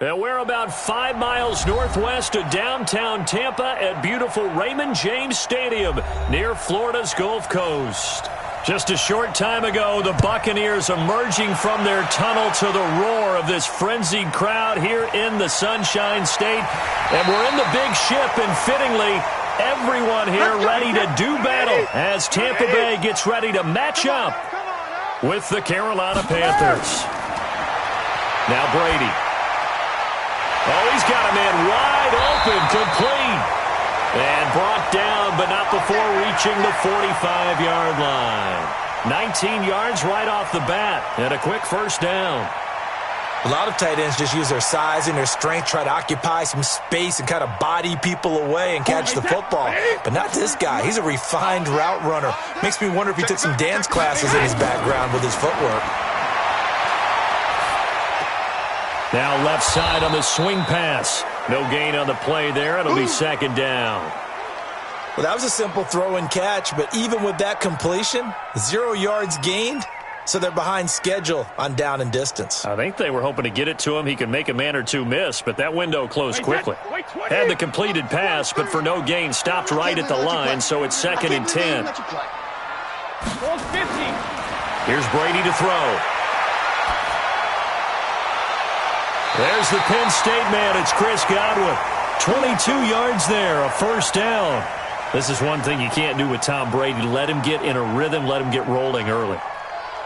And we're about 5 miles northwest of downtown Tampa at beautiful Raymond James Stadium near Florida's Gulf Coast. Just a short time ago, the Buccaneers emerging from their tunnel to the roar of this frenzied crowd here in the Sunshine State. And we're in the big ship, and fittingly, everyone here ready to do battle as Tampa Bay gets ready to match up with the Carolina Panthers. Now Brady. Oh, he's got a man wide open, complete. And brought down, but not before reaching the 45-yard line. 19 yards right off the bat, and a quick first down. A lot of tight ends just use their size and their strength, try to occupy some space and kind of body people away and catch the football. But not this guy. He's a refined route runner. Makes me wonder if he took some dance classes in his background with his footwork. Now left side on the swing pass. No gain on the play there. It'll be second down. Well, that was a simple throw and catch, but even with that completion, 0 yards gained, so they're behind schedule on down and distance. I think they were hoping to get it to him. He could make a man or two miss, but that window closed quickly. Had the completed pass, but for no gain, stopped right at the line, so it's second and 10. Here's Brady to throw. There's the Penn State man. It's Chris Godwin. 22 yards there, a first down. This is one thing you can't do with Tom Brady. Let him get in a rhythm. Let him get rolling early.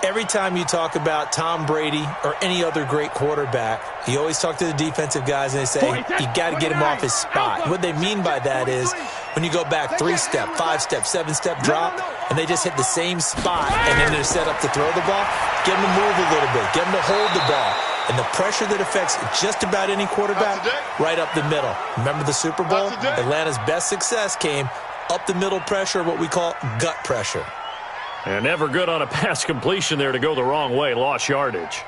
Every time you talk about Tom Brady or any other great quarterback, you always talk to the defensive guys and they say, you got to get him off his spot. What they mean by that is when you go back 3-step, 5-step, 7-step drop, and they just hit the same spot and then they're set up to throw the ball, get them to move a little bit, get them to hold the ball. And the pressure that affects just about any quarterback, right up the middle. Remember the Super Bowl? Atlanta's best success came up the middle pressure, what we call gut pressure. And never good on a pass completion there to go the wrong way. Lost yardage.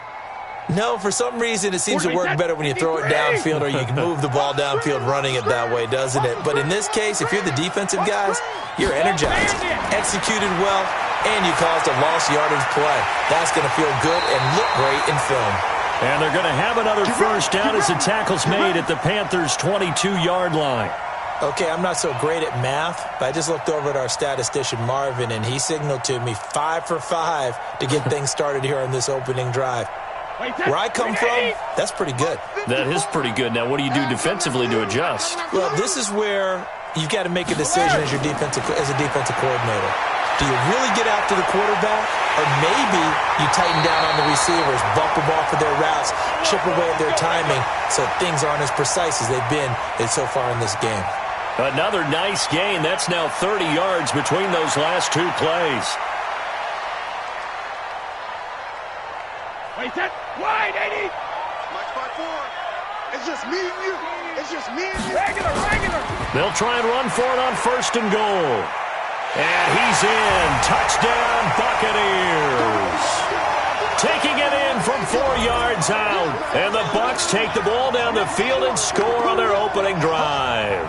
No, for some reason it seems to work better when you throw it downfield or you can move the ball downfield running it that way, doesn't it? But in this case, if you're the defensive guys, you're energized, executed well, and you caused a lost yardage play. That's going to feel good and look great in film. And they're going to have another first down as the tackle's made at the Panthers' 22-yard line. Okay, I'm not so great at math, but I just looked over at our statistician, Marvin, and he signaled to me 5 for 5 to get things started here on this opening drive. Where I come from, that's pretty good. That is pretty good. Now, what do you do defensively to adjust? Well, this is where you've got to make a decision as a defensive coordinator. Do you really get after the quarterback, or maybe you tighten down on the receivers, bump them off of their routes, chip away at their timing so things aren't as precise as they've been so far in this game? Another nice gain. That's now 30 yards between those last two plays. Wait, that wide, 80. Match by 4. It's just me and you. It's just me and you. Regular. They'll try and run for it on first and goal. And he's in. Touchdown, Buccaneers. Taking it in from 4 yards out. And the Bucs take the ball down the field and score on their opening drive.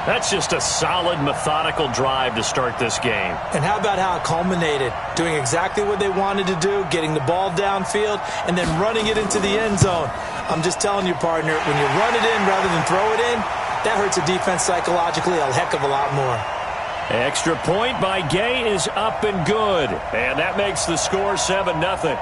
That's just a solid, methodical drive to start this game. And how about how it culminated? Doing exactly what they wanted to do, getting the ball downfield, and then running it into the end zone. I'm just telling you, partner, when you run it in rather than throw it in, that hurts a defense psychologically a heck of a lot more. Extra point by Gay is up and good. And that makes the score 7-0.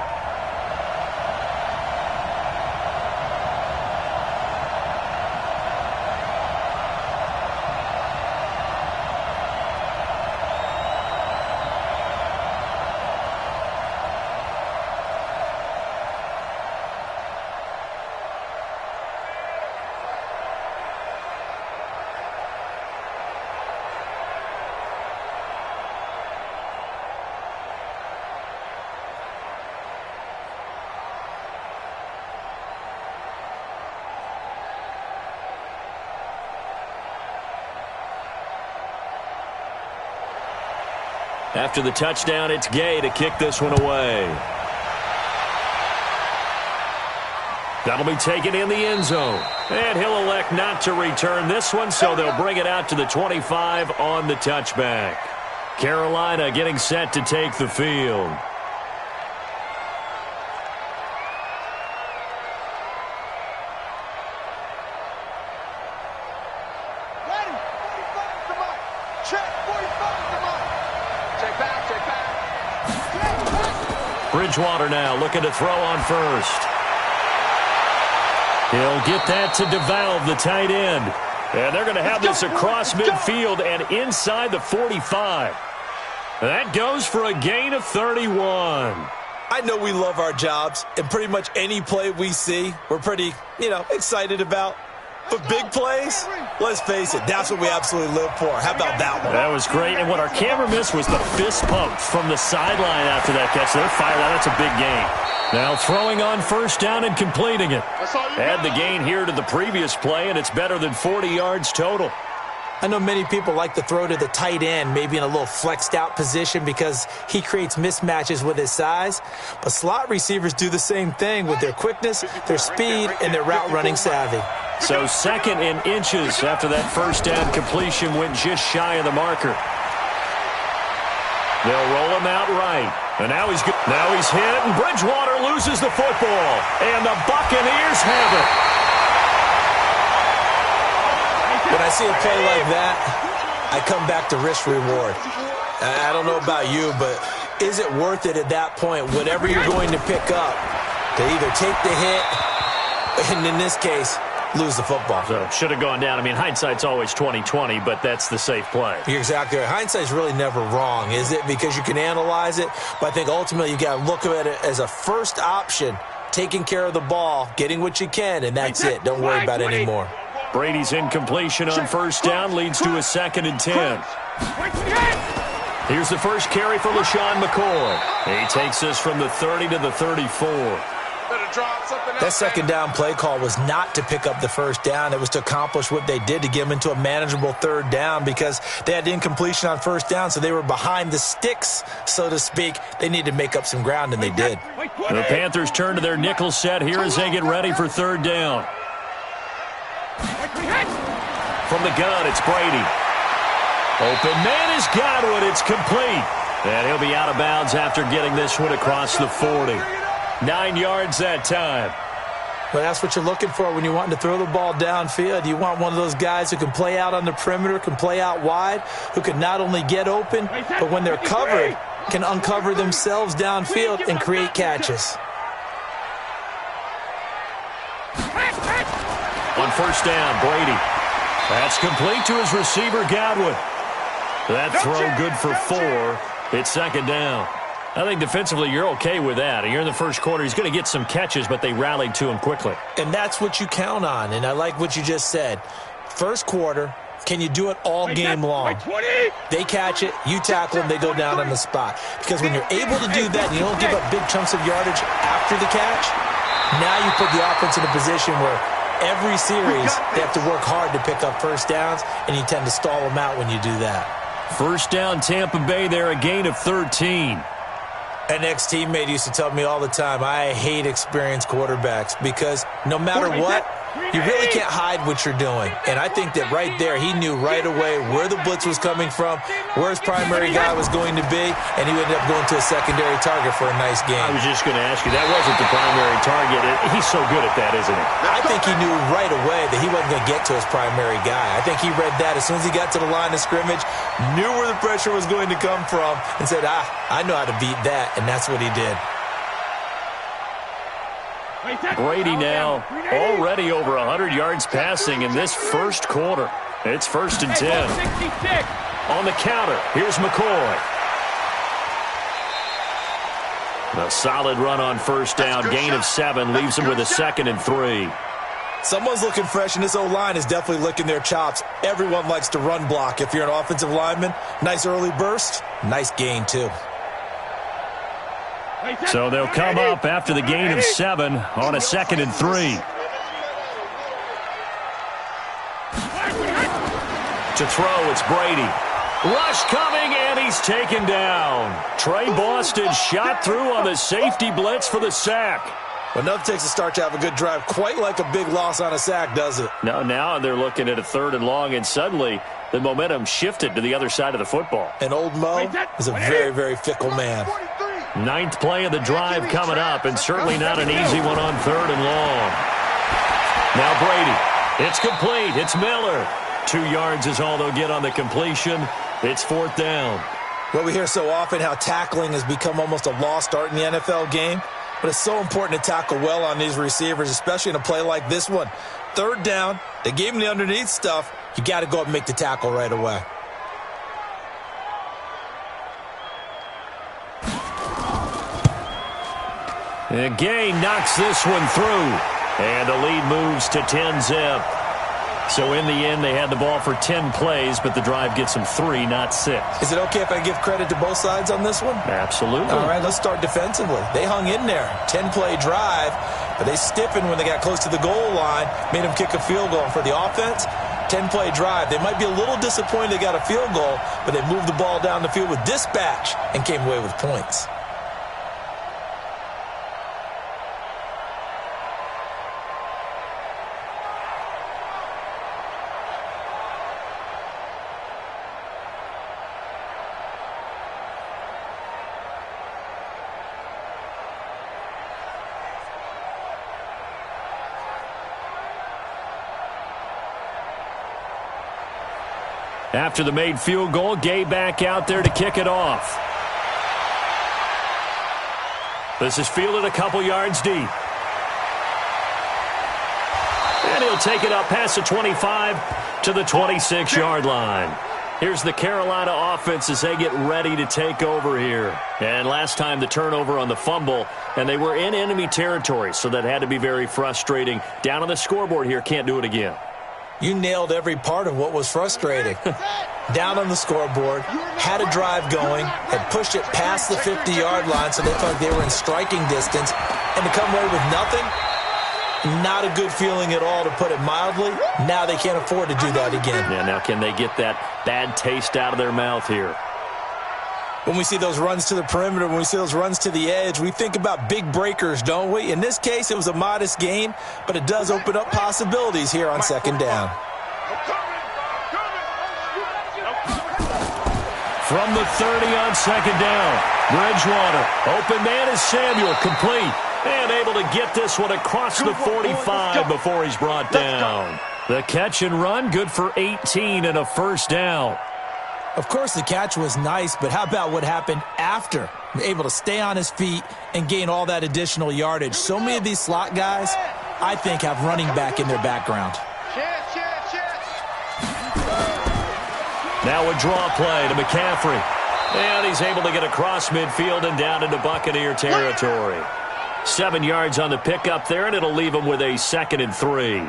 After the touchdown, it's Gay to kick this one away. That'll be taken in the end zone. And he'll elect not to return this one, so they'll bring it out to the 25 on the touchback. Carolina getting set to take the field. Check. 45, come on. Check back. Bridgewater now looking to throw on first. He'll get that to DeValve, the tight end. And they're going to have this across midfield and inside the 45. That goes for a gain of 31. I know we love our jobs, and pretty much any play we see, we're pretty, excited about. But big plays, let's face it, that's what we absolutely live for. How about that one? That was great, and what our camera missed was the fist pump from the sideline after that catch. They're fired out. That's a big gain. Now throwing on first down and completing it. Add the gain here to the previous play, and it's better than 40 yards total. I know many people like to throw to the tight end, maybe in a little flexed out position because he creates mismatches with his size. But slot receivers do the same thing with their quickness, their speed, and their route running savvy. So 2nd and inches after that first down completion went just shy of the marker. They'll roll him out right. And now he's good. Now he's hit, and Bridgewater loses the football. And the Buccaneers have it. When I see a play like that, I come back to risk-reward. I don't know about you, but is it worth it at that point, whatever you're going to pick up, to either take the hit, and in this case, lose the football? So should have gone down. I mean, hindsight's always 20/20, but that's the safe play. You're exactly right. Hindsight's really never wrong, is it? Because you can analyze it, but I think ultimately you got to look at it as a first option, taking care of the ball, getting what you can, and that's it. Don't worry about it anymore. Brady's incompletion on first down leads to a 2nd and 10. Here's the first carry for LaShawn McCoy. He takes us from the 30 to the 34. That second down play call was not to pick up the first down. It was to accomplish what they did, to get them into a manageable 3rd down, because they had incompletion on first down, so they were behind the sticks, so to speak. They needed to make up some ground, and they did. The Panthers turn to their nickel set here as they get ready for 3rd down. From the gun, it's Brady. Open man is Godwin. It's complete. And he'll be out of bounds after getting this one across the 40. 9 yards that time. Well, that's what you're looking for when you're wanting to throw the ball downfield. You want one of those guys who can play out on the perimeter, can play out wide, who can not only get open, but when they're covered, can uncover themselves downfield and create catches. On first down, Brady. That's complete to his receiver, Godwin. That throw good for 4. It's 2nd down. I think defensively you're okay with that. You're in the first quarter. He's going to get some catches, but they rallied to him quickly. And that's what you count on, and I like what you just said. First quarter, can you do it all game long? They catch it, you tackle them, they go down on the spot. Because when you're able to do that and you don't give up big chunks of yardage after the catch, now you put the offense in a position where every series they have to work hard to pick up first downs, and you tend to stall them out when you do that. First down, Tampa Bay there, a gain of 13. An ex-teammate used to tell me all the time, I hate experienced quarterbacks because no matter what, you really can't hide what you're doing. And I think that right there, he knew right away where the blitz was coming from, where his primary guy was going to be, and he ended up going to a secondary target for a nice game. I was just going to ask you, that wasn't the primary target. He's so good at that, isn't he? I think he knew right away that he wasn't going to get to his primary guy. I think he read that as soon as he got to the line of scrimmage, knew where the pressure was going to come from, and said, I know how to beat that, and that's what he did. Brady now already over 100 yards passing in this first quarter. It's 1st and 10. On the counter, here's McCoy. A solid run on first down, gain of 7, leaves him with a 2nd and 3. Someone's looking fresh, and this O-line is definitely licking their chops. Everyone likes to run block. If you're an offensive lineman, nice early burst, nice gain too. So they'll come up after the gain of 7 on a 2nd and 3. To throw, it's Brady. Rush coming, and he's taken down. Trey Boston shot through on the safety blitz for the sack. Well, enough takes a start to have a good drive. Quite like a big loss on a sack, does it? Now they're looking at a 3rd and long, and suddenly the momentum shifted to the other side of the football. And old Mo is a very, very fickle man. 9th play of the drive coming up, and certainly not an easy one on 3rd and long. Now Brady. It's complete. It's Miller. 2 yards is all they'll get on the completion. It's 4th down. Well, we hear so often how tackling has become almost a lost art in the NFL game. But it's so important to tackle well on these receivers, especially in a play like this one. 3rd down, they gave him the underneath stuff. You got to go up and make the tackle right away. And Gay knocks this one through. And the lead moves to 10-zip. So in the end, they had the ball for 10 plays, but the drive gets them 3, not 6. Is it okay if I give credit to both sides on this one? Absolutely. All right, let's start defensively. They hung in there. 10-play drive, but they stiffened when they got close to the goal line, made them kick a field goal. And for the offense, 10-play drive. They might be a little disappointed they got a field goal, but they moved the ball down the field with dispatch and came away with points. After the made field goal, Gay back out there to kick it off. This is fielded a couple yards deep. And he'll take it up past the 25 to the 26-yard line. Here's the Carolina offense as they get ready to take over here. And last time the turnover on the fumble, and they were in enemy territory, so that had to be very frustrating. Down on the scoreboard here, can't do it again. You nailed every part of what was frustrating. Down on the scoreboard, had a drive going, had pushed it past the 50-yard line so they felt like they were in striking distance, and to come away with nothing, not a good feeling at all, to put it mildly. Now they can't afford to do that again. Yeah, now can they get that bad taste out of their mouth here? When we see those runs to the perimeter, when we see those runs to the edge, we think about big breakers, don't we? In this case, it was a modest gain, but it does open up possibilities here on 2nd down. From the 30 on 2nd down, Bridgewater. Open man is Samuel, complete. And able to get this one across the 45 before he's brought down. The catch and run, good for 18 and a 1st down. Of course, the catch was nice, but how about what happened after? Able to stay on his feet and gain all that additional yardage. So many of these slot guys, I think, have running back in their background. Now a draw play to McCaffrey. And he's able to get across midfield and down into Buccaneer territory. 7 yards on the pickup there, and it'll leave him with a 2nd and 3.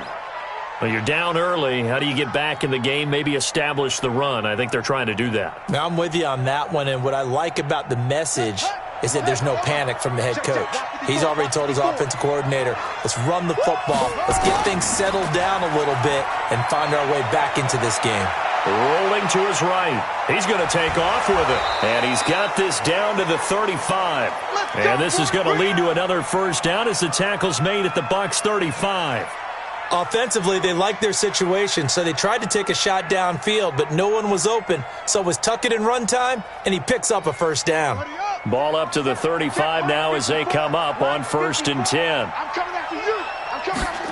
Well, you're down early. How do you get back in the game? Maybe establish the run. I think they're trying to do that. Now, I'm with you on that one, and what I like about the message is that there's no panic from the head coach. He's already told his offensive coordinator, let's run the football, let's get things settled down a little bit and find our way back into this game. Rolling to his right. He's going to take off with it. And he's got this down to the 35. And this is going to lead to another 1st down as the tackle's made at the Bucs 35. Offensively, they liked their situation, so they tried to take a shot downfield, but no one was open. So it was tuck it in run time, and he picks up a 1st down. Ball up to the 35 now as they come up on 1st and 10. I'm coming after you. I'm coming after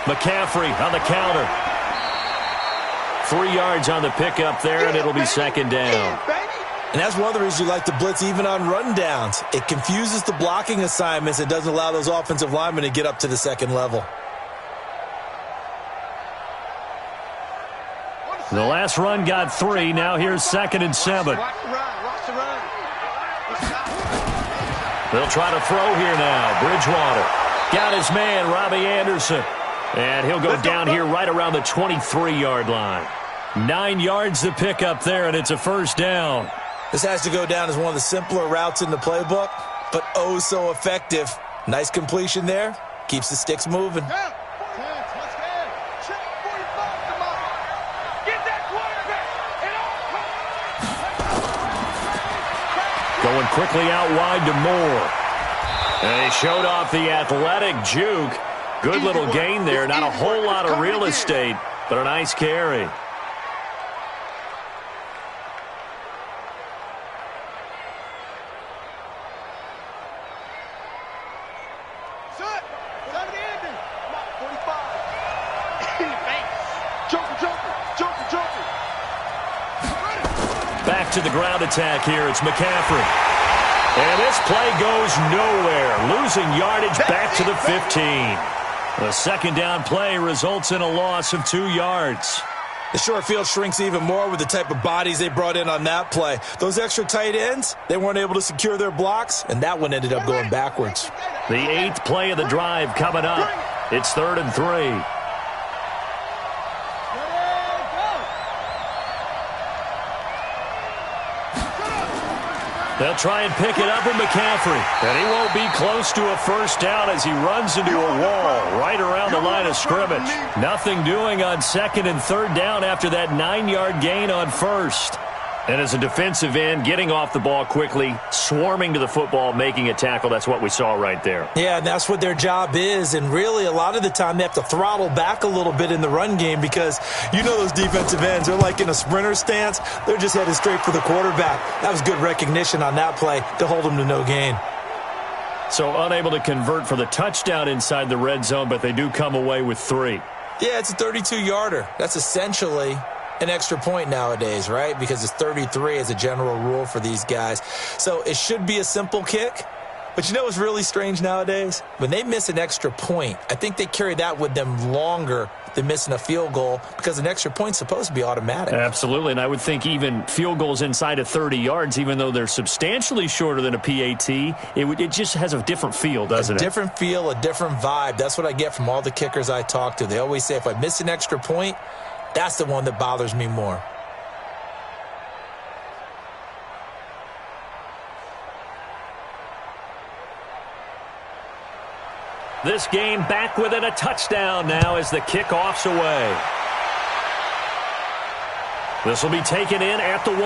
you. McCaffrey on the counter. 3 yards on the pickup there, and it'll be 2nd down. And that's one of the reasons you like to blitz even on rundowns. It confuses the blocking assignments. It doesn't allow those offensive linemen to get up to the 2nd level. The last run got 3. Now here's 2nd and 7. They'll try to throw here now. Bridgewater got his man, Robbie Anderson. And he'll go down here right around the 23-yard line. 9 yards to pick up there, and it's a 1st down. This has to go down as one of the simpler routes in the playbook, but oh so effective. Nice completion there. Keeps the sticks moving. Going quickly out wide to Moore. And he showed off the athletic juke. Good little gain there. Not a whole lot of real estate, but a nice carry. Back to the ground attack here. It's McCaffrey. And this play goes nowhere. Losing yardage back to the 15. The second down play results in a loss of 2 yards. The short field shrinks even more with the type of bodies they brought in on that play. Those extra tight ends, they weren't able to secure their blocks, and that one ended up going backwards. The 8th play of the drive coming up. It's 3rd and 3. They'll try and pick it up with McCaffrey. And he won't be close to a first down as he runs into a wall right around the line of scrimmage. Nothing doing on 2nd and 3rd down after that 9-yard gain on 1st. And as a defensive end, getting off the ball quickly, swarming to the football, making a tackle, that's what we saw right there. Yeah, and that's what their job is. And really, a lot of the time, they have to throttle back a little bit in the run game because you know those defensive ends, they're like in a sprinter stance. They're just headed straight for the quarterback. That was good recognition on that play to hold them to no gain. So unable to convert for the touchdown inside the red zone, but they do come away with 3. Yeah, it's a 32-yarder. That's essentially an extra point nowadays, right? Because it's 33 as a general rule for these guys. So it should be a simple kick. But you know what's really strange nowadays? When they miss an extra point, I think they carry that with them longer than missing a field goal because an extra point's supposed to be automatic. Absolutely, and I would think even field goals inside of 30 yards, even though they're substantially shorter than a PAT, it just has a different feel, doesn't it? A different feel, a different vibe. That's what I get from all the kickers I talk to. They always say if I miss an extra point, that's the one that bothers me more. This game back within a touchdown now as the kickoff's away. This will be taken in at the 1. And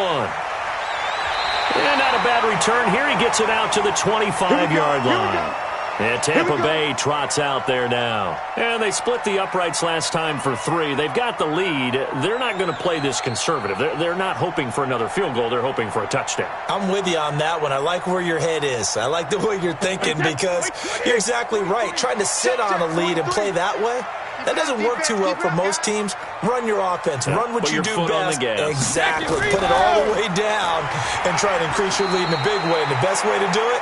not a bad return here. He gets it out to the 25-yard line. And Tampa Bay trots out there now. And they split the uprights last time for 3. They've got the lead. They're not going to play this conservative. They're not hoping for another field goal. They're hoping for a touchdown. I'm with you on that one. I like where your head is. I like the way you're thinking because you're exactly right. Trying to sit on a lead and play that way, that doesn't work too well for most teams. Run your offense. Run what you do best. Exactly. Put it all the way down and try to increase your lead in a big way. And the best way to do it,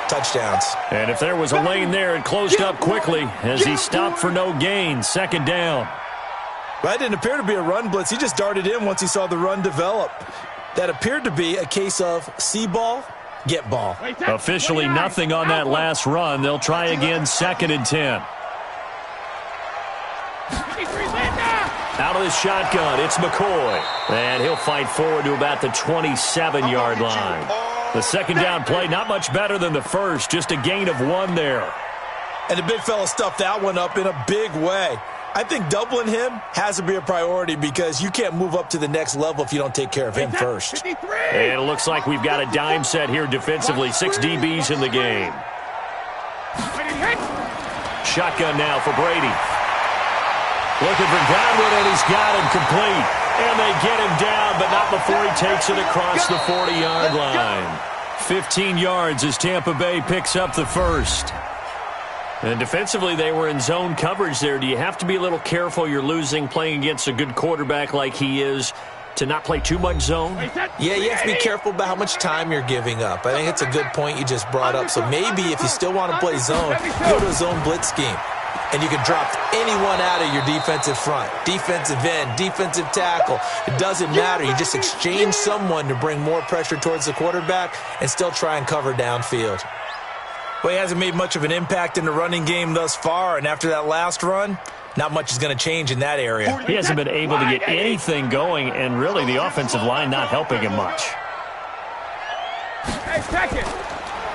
touchdowns. And if there was a lane there, it closed up quickly as he stopped for no gain. 2nd down. That didn't appear to be a run blitz. He just darted in once he saw the run develop. That appeared to be a case of see ball, get ball. Officially nothing on that last run. They'll try again 2nd and 10. Out of the shotgun, it's McCoy. And he'll fight forward to about the 27-yard line. The 2nd down play, not much better than the first, just a gain of 1 there. And the big fella stuffed that one up in a big way. I think doubling him has to be a priority because you can't move up to the next level if you don't take care of him first. And it looks like we've got a dime set here defensively. 6 DBs in the game. Shotgun now for Brady. Looking for Godwin, and he's got him complete. And they get him down, but not before he takes it across the 40-yard line. 15 yards as Tampa Bay picks up the first. And defensively, they were in zone coverage there. Do you have to be a little careful? You're losing playing against a good quarterback like he is to not play too much zone? Yeah, you have to be careful about how much time you're giving up. I think it's a good point you just brought up. So maybe if you still want to play zone, go to a zone blitz scheme. And you can drop anyone out of your defensive front, defensive end, defensive tackle. It doesn't matter. You just exchange someone to bring more pressure towards the quarterback and still try and cover downfield. Well, he hasn't made much of an impact in the running game thus far, and after that last run, not much is going to change in that area. He hasn't been able to get anything going, and really the offensive line not helping him much.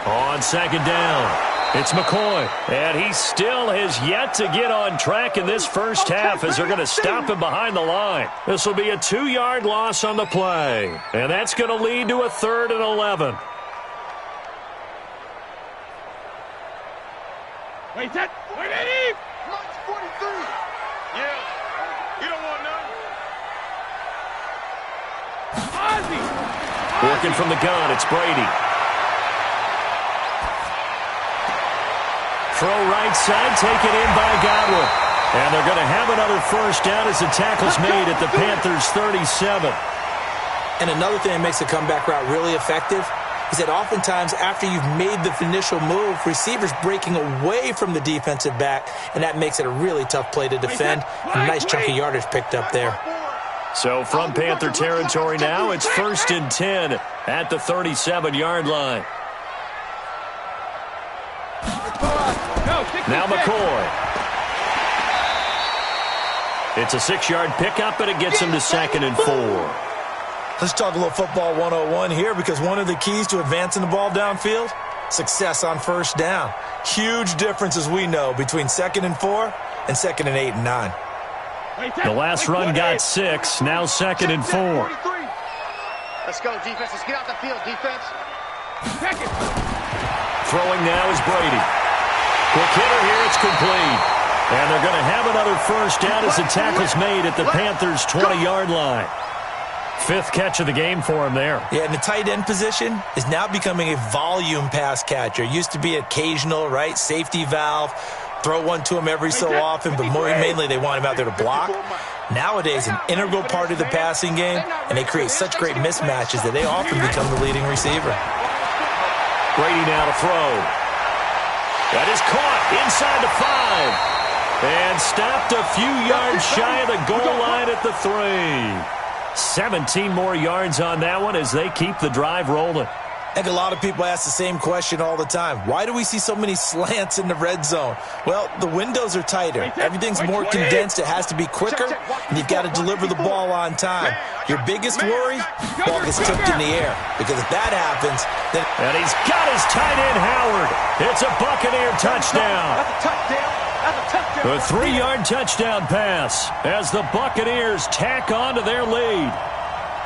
On 2nd down. It's McCoy, and he still has yet to get on track in this first half as they're going to stop him behind the line. This will be a 2-yard loss on the play, and that's going to lead to a 3rd and 11. Wait, Eddie! March 43. Yeah, you don't want none. Ozzy! Working from the gun, it's Brady. Throw right side, taken in by Godwin. And they're going to have another first down as the tackle's made at the Panthers' 37. And another thing that makes a comeback route really effective is that oftentimes after you've made the initial move, receivers breaking away from the defensive back, and that makes it a really tough play to defend. A nice chunk of yardage picked up there. So from Panther territory now, it's 1st and 10 at the 37-yard line. Now McCoy. It's a 6-yard pickup, and it gets him to 2nd and 4. Let's talk a little football 101 here, because one of the keys to advancing the ball downfield, success on first down. Huge difference, as we know, between 2nd and 4 and 2nd and 8 and 9. The last run got 6, now 2nd and 4. Let's go, defense. Let's get out the field, defense. Throwing now is Brady. Quick hitter here, it's complete. And they're going to have another first down as the tackle's made at the Panthers' 20-yard line. 5th catch of the game for him there. Yeah, and the tight end position is now becoming a volume pass catcher. Used to be occasional, right, safety valve, throw one to him every so often, but more mainly they want him out there to block. Nowadays, an integral part of the passing game, and they create such great mismatches that they often become the leading receiver. Brady now to throw. That is caught inside the 5. And stopped a few yards shy of the goal line at the 3. 17 more yards on that one as they keep the drive rolling. I think a lot of people ask the same question all the time. Why do we see so many slants in the red zone? Well, the windows are tighter. Everything's more condensed. It has to be quicker, and you've got to deliver the ball on time. Your biggest worry, ball gets tipped in the air, because if that happens, then... And he's got his tight end, Howard. It's a Buccaneer touchdown. That's a touchdown. A 3-yard touchdown pass as the Buccaneers tack on to their lead.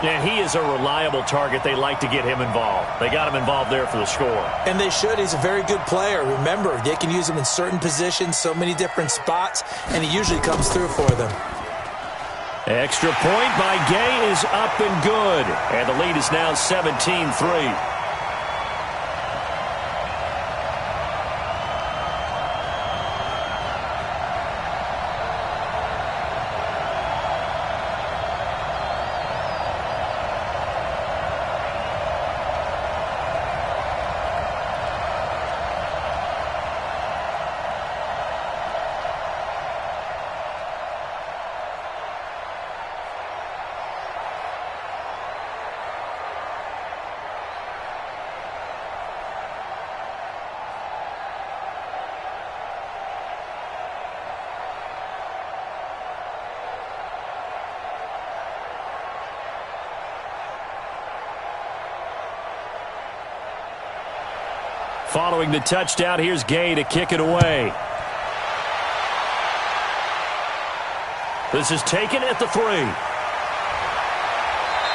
And he is a reliable target. They like to get him involved. They got him involved there for the score. And they should. He's a very good player. Remember, they can use him in certain positions, so many different spots, and he usually comes through for them. Extra point by Gay is up and good. And the lead is now 17-3. Following the touchdown, here's Gay to kick it away. This is taken at the 3.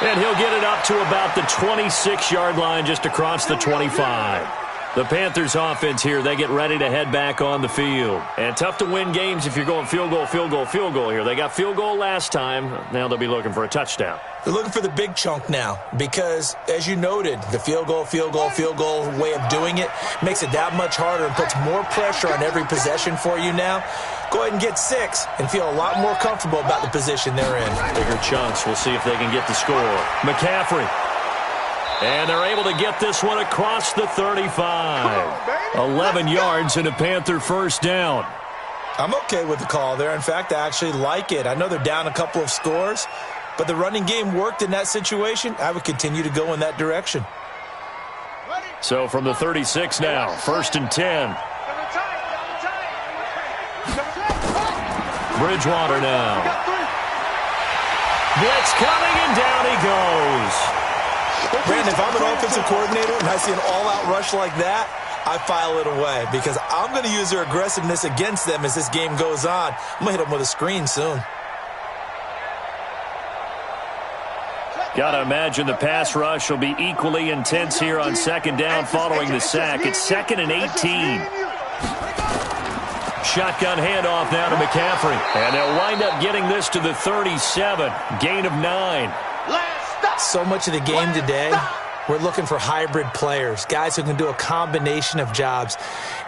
And he'll get it up to about the 26-yard line, just across the 25. The Panthers offense here, they get ready to head back on the field. And tough to win games if you're going field goal, field goal, field goal here. They got field goal last time. Now they'll be looking for a touchdown. They're looking for the big chunk now because, as you noted, the field goal way of doing it makes it that much harder and puts more pressure on every possession for you now. Go ahead and get 6 and feel a lot more comfortable about the position they're in. Bigger chunks. We'll see if they can get the score. McCaffrey. And they're able to get this one across the 35. 11 yards and a Panther first down. I'm okay with the call there. In fact, I actually like it. I know they're down a couple of scores, but the running game worked in that situation. I would continue to go in that direction. So from the 36 now, 1st and 10. Bridgewater now. Blitz coming, and down he goes. Brandon, if I'm an offensive coordinator and I see an all-out rush like that, I file it away because I'm going to use their aggressiveness against them as this game goes on. I'm going to hit them with a screen soon. Got to imagine the pass rush will be equally intense here on 2nd down following the sack. It's 2nd and 18. Shotgun handoff now to McCaffrey. And they'll wind up getting this to the 37. Gain of 9. So much of the game today we're looking for hybrid players, guys who can do a combination of jobs.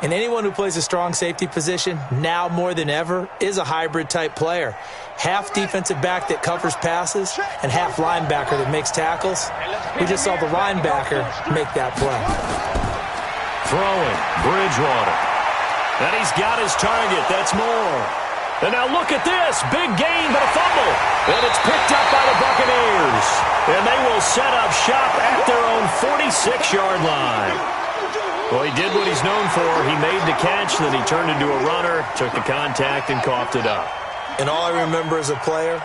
And anyone who plays a strong safety position, now more than ever, is a hybrid-type player. Half defensive back that covers passes and half linebacker that makes tackles. We just saw the linebacker make that play. Throwing, Bridgewater. And he's got his target. That's Moore. And now look at this. Big gain, but a fumble. And it's picked up by the Buccaneers. And they will set up shop at their own 46-yard line. Well, he did what he's known for. He made the catch, then he turned into a runner, took the contact, and coughed it up. And all I remember as a player,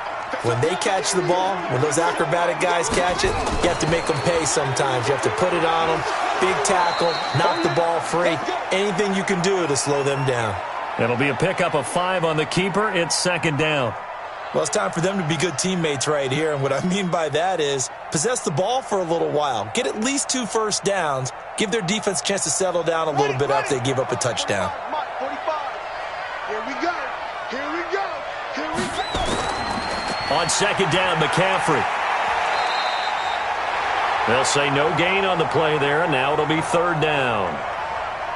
when they catch the ball, when those acrobatic guys catch it, you have to make them pay sometimes. You have to put it on them. Big tackle, knock the ball free. Anything you can do to slow them down. It'll be a pickup of 5 on the keeper. It's second down. Well, it's time for them to be good teammates right here. And what I mean by that is possess the ball for a little while. Get at least 2 first downs. Give their defense a chance to settle down a little bit after they give up a touchdown. Here we go. Here we go. Here we go. On second down, McCaffrey. They'll say no gain on the play there, and now it'll be third down.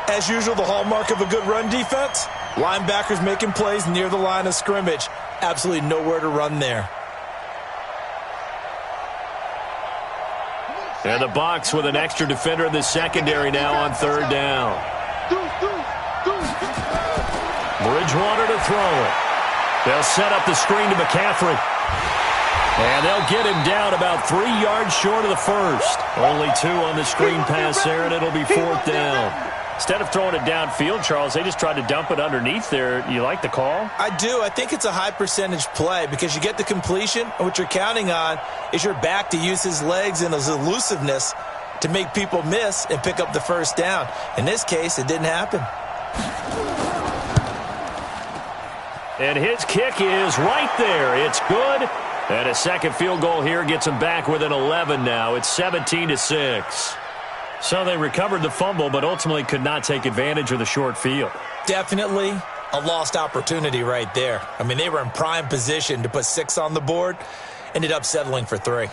As usual, the hallmark of a good run defense, linebackers making plays near the line of scrimmage. Absolutely nowhere to run there. And the Bucs with an extra defender in the secondary now on third down. Bridgewater to throw it. They'll set up the screen to McCaffrey. And they'll get him down about 3 yards short of the first. Only 2 on the screen pass there, and it'll be fourth down. Instead of throwing it downfield, Charles, they just tried to dump it underneath there. You like the call? I do. I think it's a high percentage play because you get the completion, and what you're counting on is your back to use his legs and his elusiveness to make people miss and pick up the first down. In this case, it didn't happen. And his kick is right there. It's good. And a second field goal here gets him back within 11 now. It's 17-6. So they recovered the fumble, but ultimately could not take advantage of the short field. Definitely a lost opportunity right there. I mean, they were in prime position to put 6 on the board, ended up settling for 3.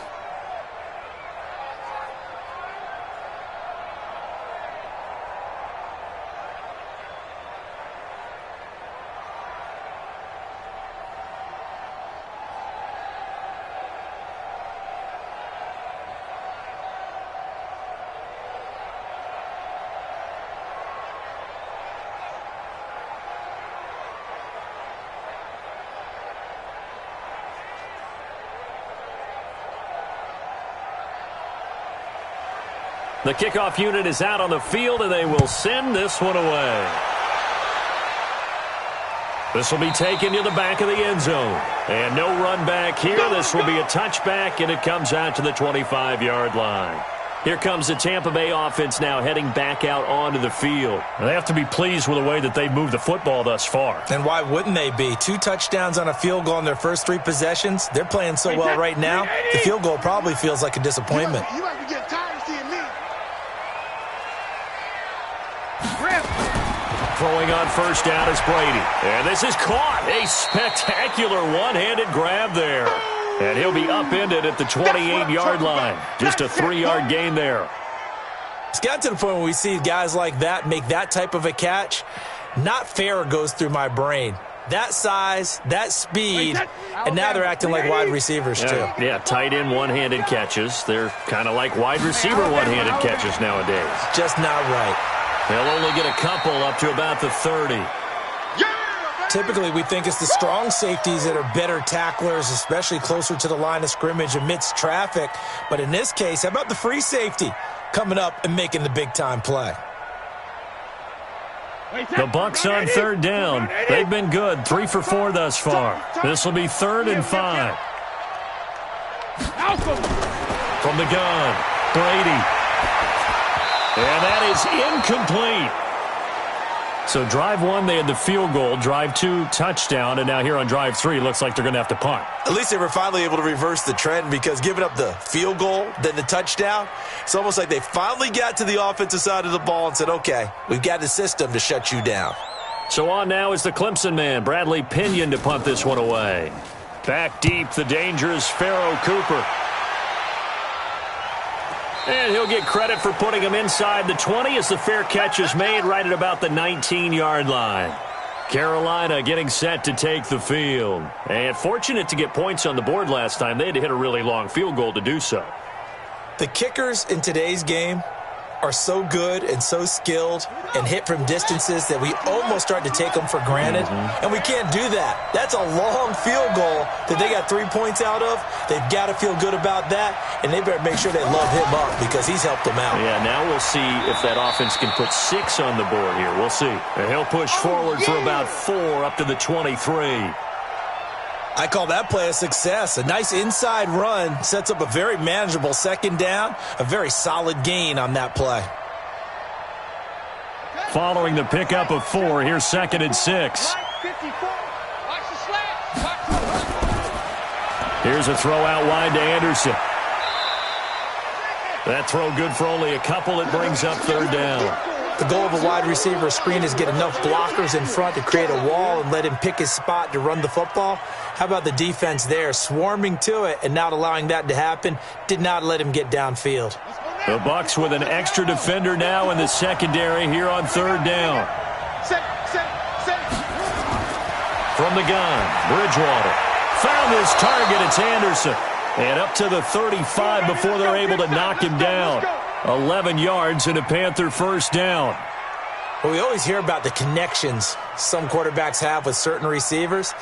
The kickoff unit is out on the field, and they will send this one away. This will be taken to the back of the end zone. And no run back here. This will be a touchback, and it comes out to the 25-yard line. Here comes the Tampa Bay offense now heading back out onto the field. They have to be pleased with the way that they've moved the football thus far. And why wouldn't they be? 2 touchdowns on a field goal in their first 3 possessions. They're playing so well right now, the field goal probably feels like a disappointment. You might be getting tired of seeing me. Throwing on first down is Brady. And this is caught. A spectacular one-handed grab there. And he'll be upended at the 28-yard line. Just a 3-yard gain there. It's gotten to the point where we see guys like that make that type of a catch. Not fair goes through my brain. That size, that speed, and now they're acting like wide receivers too. Yeah, tight end one-handed catches. They're kind of like wide receiver one-handed catches nowadays. Just not right. They'll only get a couple up to about the 30. Typically, we think it's the strong safeties that are better tacklers, especially closer to the line of scrimmage amidst traffic. But in this case, how about the free safety coming up and making the big-time play? The Bucs on third down. They've been good, 3 for 4 thus far. This will be 3rd and 5. From the gun, Brady. And that is incomplete. So drive 1, they had the field goal. Drive 2, touchdown. And now here on drive 3, looks like they're going to have to punt. At least they were finally able to reverse the trend because giving up the field goal, then the touchdown, it's almost like they finally got to the offensive side of the ball and said, okay, we've got a system to shut you down. So on now is the Clemson man, Bradley Pinion, to punt this one away. Back deep, the dangerous Pharaoh Cooper. And he'll get credit for putting him inside the 20 as the fair catch is made right at about the 19-yard line. Carolina getting set to take the field. And fortunate to get points on the board last time. They had to hit a really long field goal to do so. The kickers in today's game are so good and so skilled and hit from distances that we almost start to take them for granted. And we can't do that. That's a long field goal that they got 3 points out of. They've got to feel good about that, and they better make sure they love him up because he's helped them out. Yeah, now we'll see if that offense can put 6 on the board here. We'll see. And he'll push forward for about 4 up to the 23. I call that play a success. A nice inside run sets up a very manageable second down, a very solid gain on that play. Following the pickup of 4, here's 2nd and 6. Here's a throw out wide to Anderson. That throw good for only a couple. It brings up 3rd down. The goal of a wide receiver screen is get enough blockers in front to create a wall and let him pick his spot to run the football. How about the defense there, swarming to it and not allowing that to happen? Did not let him get downfield. The Bucs with an extra defender now in the secondary here on 3rd down. From the gun, Bridgewater found his target. It's Anderson. And up to the 35 before they're able to knock him down. 11 yards and a Panther 1st down. Well, we always hear about the connections some quarterbacks have with certain receivers.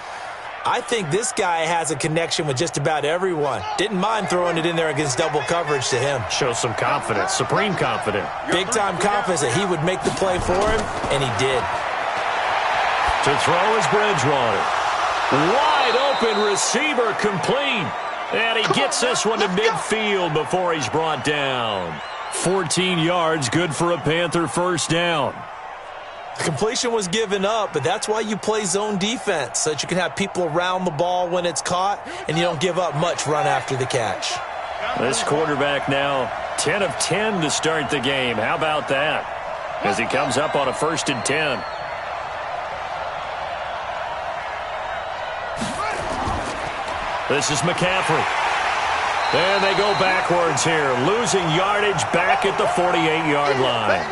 I think this guy has a connection with just about everyone. Didn't mind throwing it in there against double coverage to him. Shows some confidence, supreme confidence. Big-time confidence that he would make the play for him, and he did. To throw is Bridgewater. Wide open receiver complete. And he gets this one to midfield before he's brought down. 14 yards, good for a Panther 1st down. The completion was given up, but that's why you play zone defense, so that you can have people around the ball when it's caught, and you don't give up much run after the catch. This quarterback now 10 of 10 to start the game. How about that? As he comes up on a 1st and 10. This is McCaffrey. And they go backwards here, losing yardage back at the 48-yard line.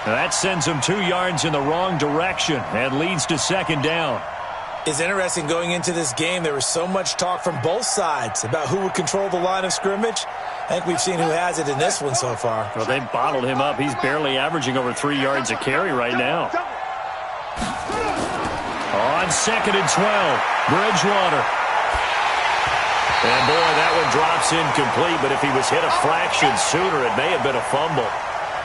Now that sends them 2 yards in the wrong direction and leads to 2nd down. It's interesting going into this game. There was so much talk from both sides about who would control the line of scrimmage. I think we've seen who has it in this one so far. Well, they bottled him up. He's barely averaging over 3 yards a carry right now. On 2nd and 12, Bridgewater. And, boy, that one drops incomplete, but if he was hit a fraction sooner, it may have been a fumble.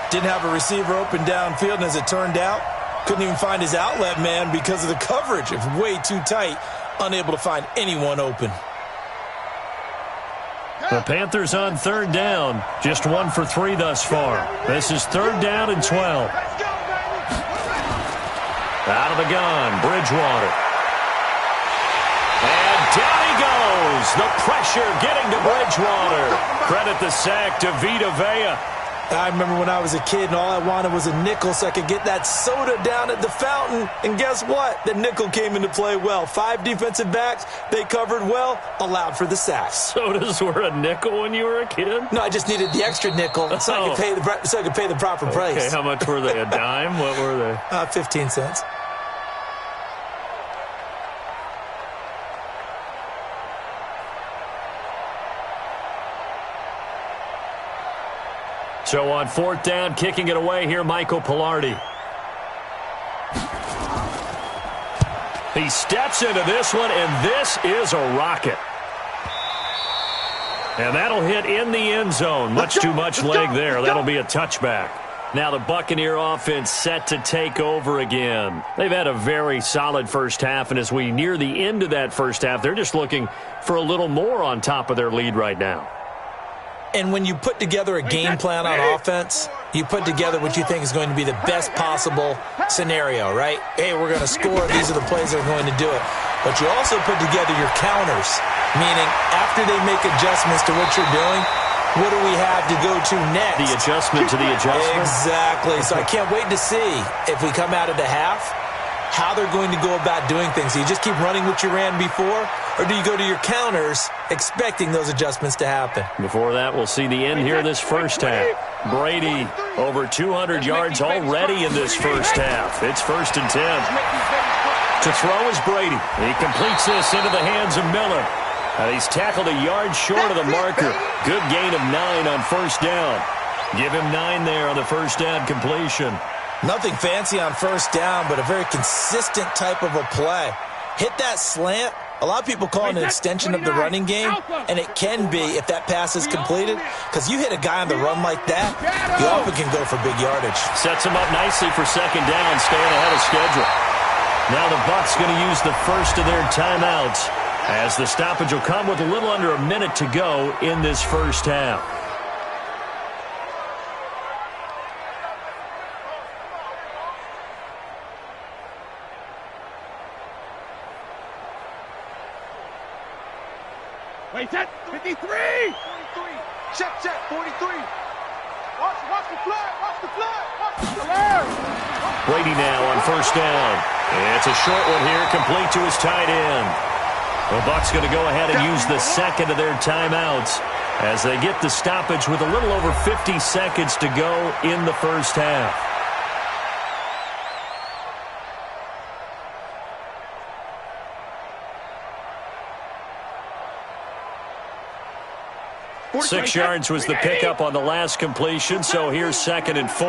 Didn't have a receiver open downfield, and as it turned out, couldn't even find his outlet man because of the coverage. It was way too tight, unable to find anyone open. The Panthers on 3rd down, just 1 for 3 thus far. This is 3rd down and 12. Out of the gun, Bridgewater. And down he goes. The pressure getting to Bridgewater. Credit the sack to Vita Vea. I remember when I was a kid and all I wanted was a nickel so I could get that soda down at the fountain. And guess what? The nickel came into play well. 5 defensive backs, they covered well, allowed for the sack. Sodas were a nickel when you were a kid? No, I just needed the extra nickel so I could pay the proper price. Okay, how much were they? A dime? What were they? 15 cents. So on 4th down, kicking it away here, Michael Pilardi. He steps into this one, and this is a rocket. And that'll hit in the end zone. Much too much leg there. That'll be a touchback. Now the Buccaneer offense set to take over again. They've had a very solid first half, and as we near the end of that first half, they're just looking for a little more on top of their lead right now. And when you put together a game plan on offense, you put together what you think is going to be the best possible scenario, right? Hey, we're going to score. These are the plays that are going to do it. But you also put together your counters, meaning after they make adjustments to what you're doing, what do we have to go to next? The adjustment to the adjustment? Exactly. So I can't wait to see if we come out of the half how they're going to go about doing things. Do you just keep running what you ran before, or do you go to your counters expecting those adjustments to happen? Before that, we'll see the end here this first half. Brady over 200 yards already in this first half. It's 1st and 10. To throw is Brady. He completes this into the hands of Miller. He's tackled a yard short of the marker. Good gain of 9 on first down. Give him 9 there on the first down completion. Nothing fancy on first down, but a very consistent type of a play. Hit that slant. A lot of people call it an extension of the running game, and it can be if that pass is completed, because you hit a guy on the run like that, you often can go for big yardage. Sets him up nicely for second down, staying ahead of schedule. Now the Bucs going to use the first of their timeouts, as the stoppage will come with a little under a minute to go in this first half. Wait, set, 53! 43. Check, 43. Watch the flag, watch the flag. Brady now on first down. It's a short one here, complete to his tight end. The Bucs going to go ahead and use the second of their timeouts as they get the stoppage with a little over 50 seconds to go in the first half. Six yards was the pickup on the last completion, so here's 2nd and 4.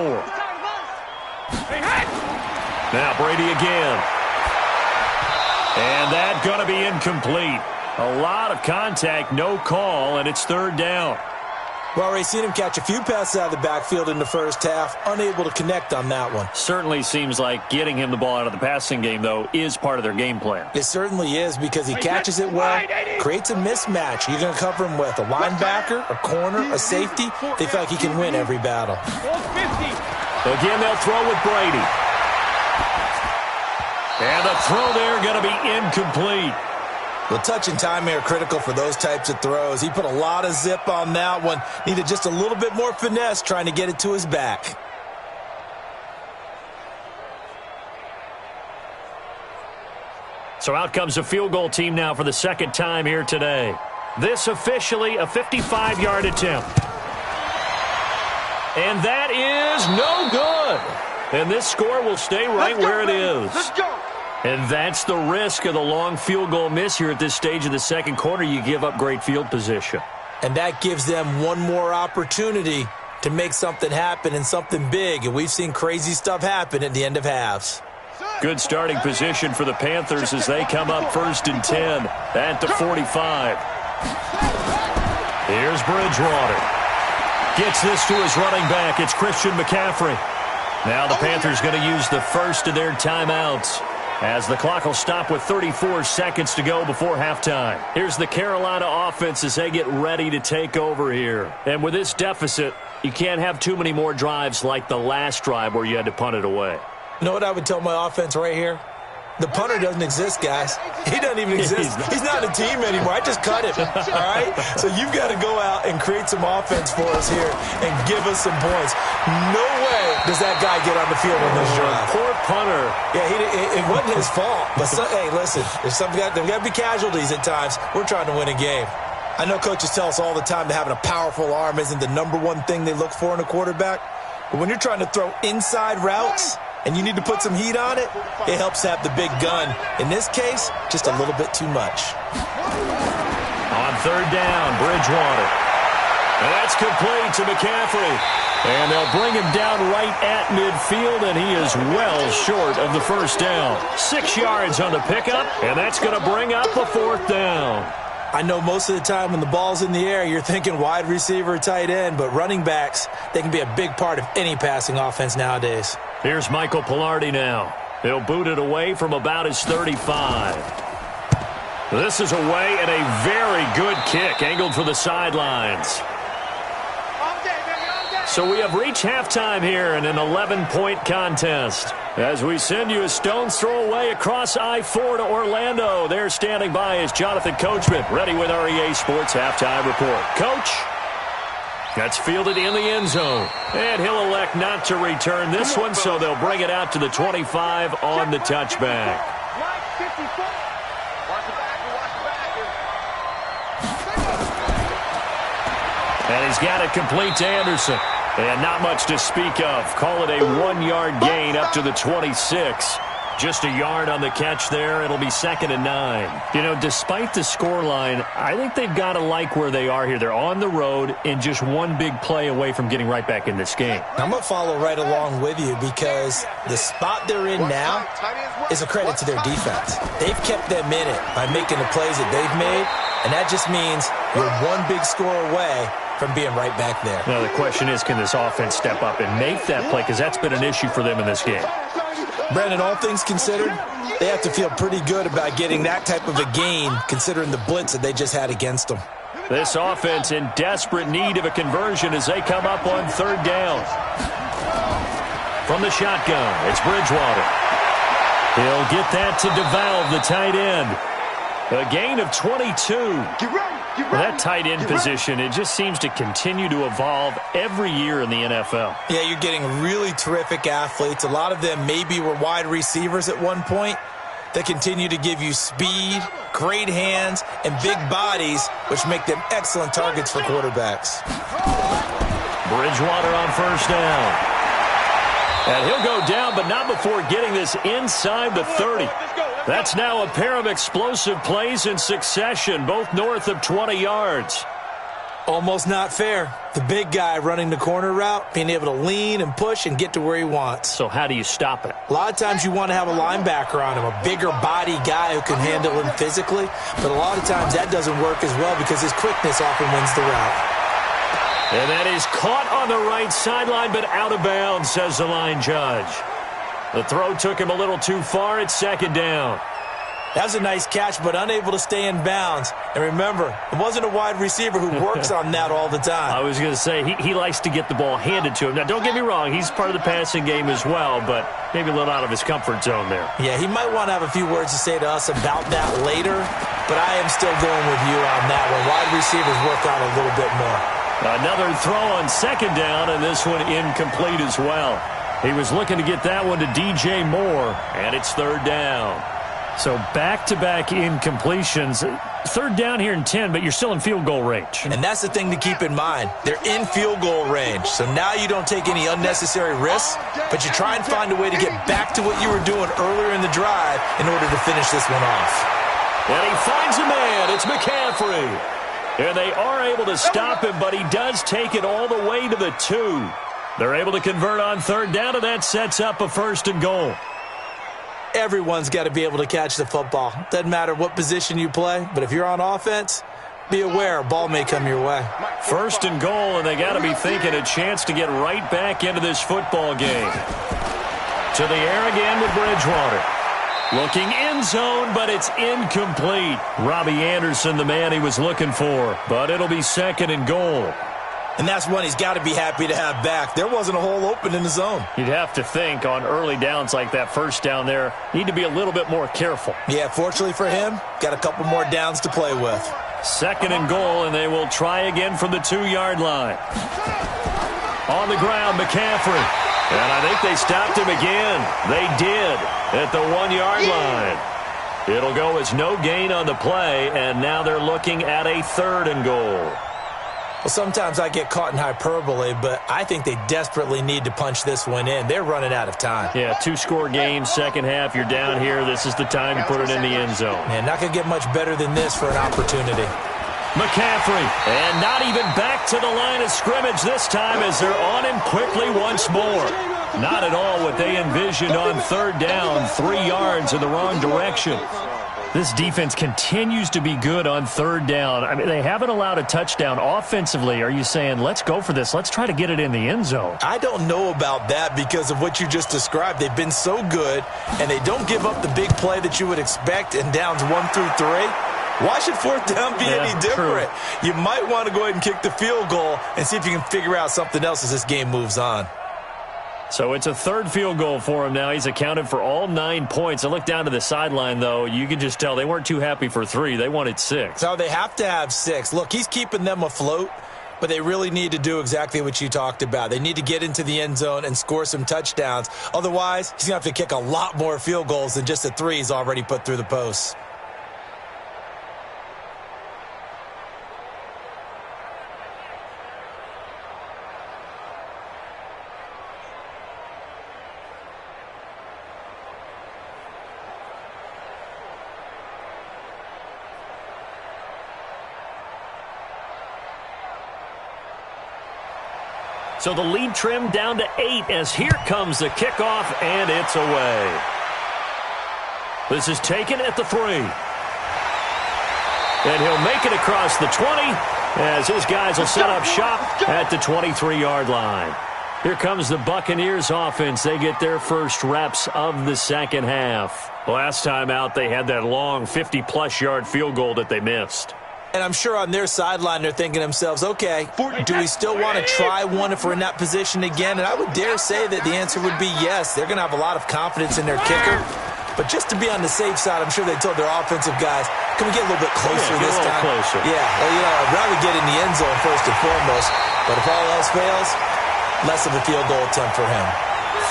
Now Brady again. And that going to be incomplete. A lot of contact, no call, and it's 3rd down. Well, we've seen him catch a few passes out of the backfield in the first half, unable to connect on that one. Certainly seems like getting him the ball out of the passing game, though, is part of their game plan. It certainly is, because he catches it well, creates a mismatch. You're going to cover him with a linebacker, a corner, a safety. They feel like he can win every battle. Again, they'll throw with Brady. And the throw there going to be incomplete. The touch and time are critical for those types of throws. He put a lot of zip on that one. Needed just a little bit more finesse trying to get it to his back. So out comes a field goal team now for the second time here today. This officially a 55-yard attempt. And that is no good. And this score will stay right where it is. Let's go. And that's the risk of the long field goal miss here at this stage of the second quarter. You give up great field position. And that gives them one more opportunity to make something happen and something big. And we've seen crazy stuff happen at the end of halves. Good starting position for the Panthers as they come up 1st and 10 at the 45. Here's Bridgewater. Gets this to his running back. It's Christian McCaffrey. Now the Panthers going to use the first of their timeouts, as the clock will stop with 34 seconds to go before halftime. Here's the Carolina offense as they get ready to take over here. And with this deficit, you can't have too many more drives like the last drive where you had to punt it away. You know what I would tell my offense right here? The punter doesn't exist, guys. He doesn't even exist. He's not a team anymore. I just cut him, all right? So you've got to go out and create some offense for us here and give us some points. No way does that guy get on the field on this drive. Poor punter. Yeah, it wasn't his fault. But, hey, listen, there's got to be casualties at times. We're trying to win a game. I know coaches tell us all the time that having a powerful arm isn't the number one thing they look for in a quarterback. But when you're trying to throw inside routes and you need to put some heat on it, it helps to have the big gun. In this case, just a little bit too much. On 3rd down, Bridgewater. And that's complete to McCaffrey. And they'll bring him down right at midfield, and he is well short of the first down. 6 yards on the pickup, and that's going to bring up a 4th down. I know most of the time when the ball's in the air, you're thinking wide receiver, tight end, but running backs, they can be a big part of any passing offense nowadays. Here's Michael Pilardi now. He'll boot it away from about his 35. This is away and a very good kick, angled for the sidelines. So we have reached halftime here in an 11-point contest. As we send you a stone's throw away across I-4 to Orlando. There standing by is Jonathan Coachman, ready with our EA Sports Halftime Report. Coach? That's fielded in the end zone. And he'll elect not to return this one, so they'll bring it out to the 25 on the touchback. And he's got it complete to Anderson. And not much to speak of. Call it a 1-yard gain up to the 26. Just a yard on the catch there. It'll be 2nd and 9. You know, despite the scoreline, I think they've got to like where they are here. They're on the road and just one big play away from getting right back in this game. I'm going to follow right along with you because the spot they're in now is a credit to their defense. They've kept them in it by making the plays that they've made, and that just means you're one big score away from being right back there. Now, the question is, can this offense step up and make that play? Because that's been an issue for them in this game. Brandon, all things considered, they have to feel pretty good about getting that type of a gain considering the blitz that they just had against them. This offense in desperate need of a conversion as they come up on 3rd down. From the shotgun, it's Bridgewater. He'll get that to DeValve, the tight end. A gain of 22. That tight end position, it just seems to continue to evolve every year in the NFL. Yeah, you're getting really terrific athletes. A lot of them maybe were wide receivers at one point. They continue to give you speed, great hands, and big bodies, which make them excellent targets for quarterbacks. Bridgewater on 1st down. And he'll go down, but not before getting this inside the 30. That's now a pair of explosive plays in succession, both north of 20 yards. Almost not fair. The big guy running the corner route, being able to lean and push and get to where he wants. So how do you stop it? A lot of times you want to have a linebacker on him, a bigger body guy who can handle him physically. But a lot of times that doesn't work as well because his quickness often wins the route. And that is caught on the right sideline, but out of bounds, says the line judge. The throw took him a little too far. It's 2nd down. That was a nice catch, but unable to stay in bounds. And remember, it wasn't a wide receiver who works on that all the time. I was going to say, he likes to get the ball handed to him. Now, don't get me wrong. He's part of the passing game as well, but maybe a little out of his comfort zone there. Yeah, he might want to have a few words to say to us about that later, but I am still going with you on that one. Wide receivers work on a little bit more. Another throw on 2nd down, and this one incomplete as well. He was looking to get that one to DJ Moore, and it's 3rd down. So back-to-back incompletions. 3rd down here in 10, but you're still in field goal range. And that's the thing to keep in mind. They're in field goal range. So now you don't take any unnecessary risks, but you try and find a way to get back to what you were doing earlier in the drive in order to finish this one off. And he finds a man. It's McCaffrey. And they are able to stop him, but he does take it all the way to the 2. They're able to convert on 3rd down, and that sets up a 1st and goal. Everyone's got to be able to catch the football. Doesn't matter what position you play, but if you're on offense, be aware a ball may come your way. 1st and goal, and they got to be thinking a chance to get right back into this football game. To the air again with Bridgewater. Looking end zone, but it's incomplete. Robbie Anderson, the man he was looking for, but it'll be 2nd and goal. And that's one he's got to be happy to have back. There wasn't a hole open in the zone. You'd have to think on early downs like that 1st down there, need to be a little bit more careful. Yeah, fortunately for him, got a couple more downs to play with. 2nd and goal, and they will try again from the 2-yard line. On the ground, McCaffrey. And I think they stopped him again. They did at the 1-yard line. It'll go as no gain on the play, and now they're looking at a 3rd and goal. Well, sometimes I get caught in hyperbole, but I think they desperately need to punch this one in. They're running out of time. Yeah, 2-score game, second half. You're down here. This is the time to put it in the end zone. Man, not going to get much better than this for an opportunity. McCaffrey, and not even back to the line of scrimmage this time as they're on him quickly once more. Not at all what they envisioned on 3rd down, 3 yards in the wrong direction. This defense continues to be good on 3rd down. I mean, they haven't allowed a touchdown offensively. Are you saying, let's go for this? Let's try to get it in the end zone. I don't know about that because of what you just described. They've been so good, and they don't give up the big play that you would expect in downs 1 through 3. Why should 4th down be any different? True. You might want to go ahead and kick the field goal and see if you can figure out something else as this game moves on. So it's a 3rd field goal for him now. He's accounted for all 9 points. I look down to the sideline, though. You can just tell they weren't too happy for 3. They wanted 6. So they have to have 6. Look, he's keeping them afloat. But they really need to do exactly what you talked about. They need to get into the end zone and score some touchdowns. Otherwise, he's going to have to kick a lot more field goals than just the 3 he's already put through the posts. So the lead trimmed down to 8 as here comes the kickoff, and it's away. This is taken at the 3. And he'll make it across the 20 as his guys will set up shop at the 23-yard line. Here comes the Buccaneers offense. They get their first reps of the second half. Last time out, they had that long 50-plus yard field goal that they missed. And I'm sure on their sideline they're thinking to themselves, okay, do we still want to try one if we're in that position again? And I would dare say that the answer would be yes. They're going to have a lot of confidence in their kicker. But just to be on the safe side, I'm sure they told their offensive guys, can we get a little bit closer this time? Closer. Yeah, well, I'd rather get in the end zone first and foremost. But if all else fails, less of a field goal attempt for him.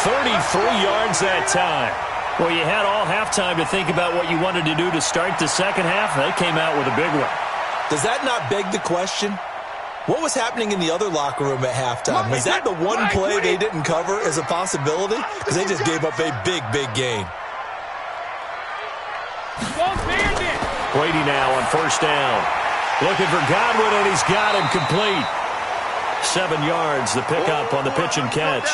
33 yards that time. Well, you had all halftime to think about what you wanted to do to start the second half. They came out with a big one. Does that not beg the question? What was happening in the other locker room at halftime? Was that the one play they didn't cover as a possibility? Because they just gave up a big, big gain. Brady now on first down. Looking for Godwin, and he's got him complete. 7 yards, the pickup on the pitch and catch.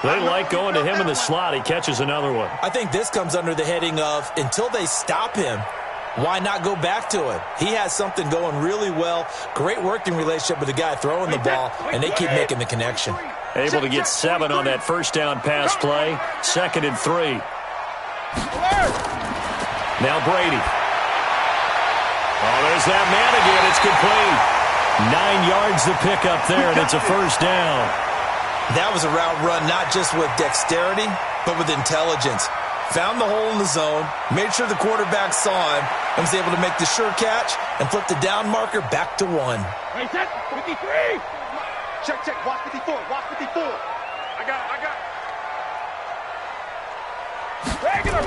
They like going to him in the slot. He catches another one. I think this comes under the heading of, until they stop him, why not go back to him? He has something going really well. Great working relationship with the guy throwing the ball, and they keep making the connection. Able to get 7 on that first down pass play. 2nd and 3. Now Brady. Oh, there's that man again. It's complete. 9 yards the pickup there, and it's a first down. That was a route run not just with dexterity, but with intelligence. Found the hole in the zone, made sure the quarterback saw him, and was able to make the sure catch and flip the down marker back to 1. Hey, set, 53. Check, watch 54, watch 54. I got it. Regular.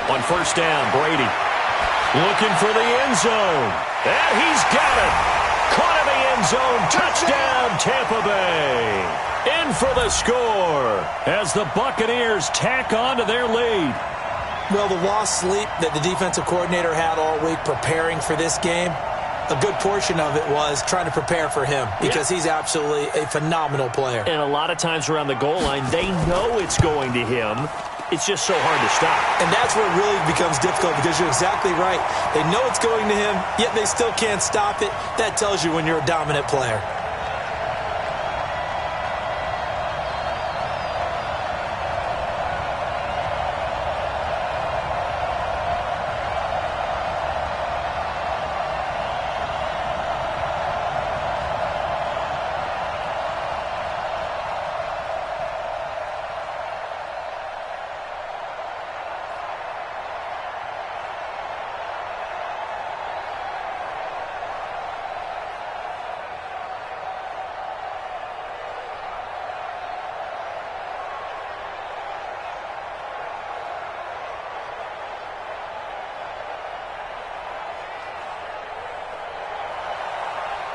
On first down, Brady looking for the end zone. And he's got it. Caught in the end zone. Touchdown, Tampa Bay. In for the score as the Buccaneers tack on to their lead. Well, the lost sleep that the defensive coordinator had all week preparing for this game, a good portion of it was trying to prepare for him because he's absolutely a phenomenal player. And a lot of times around the goal line, they know it's going to him. It's just so hard to stop. And that's where it really becomes difficult because you're exactly right. They know it's going to him, yet they still can't stop it. That tells you when you're a dominant player.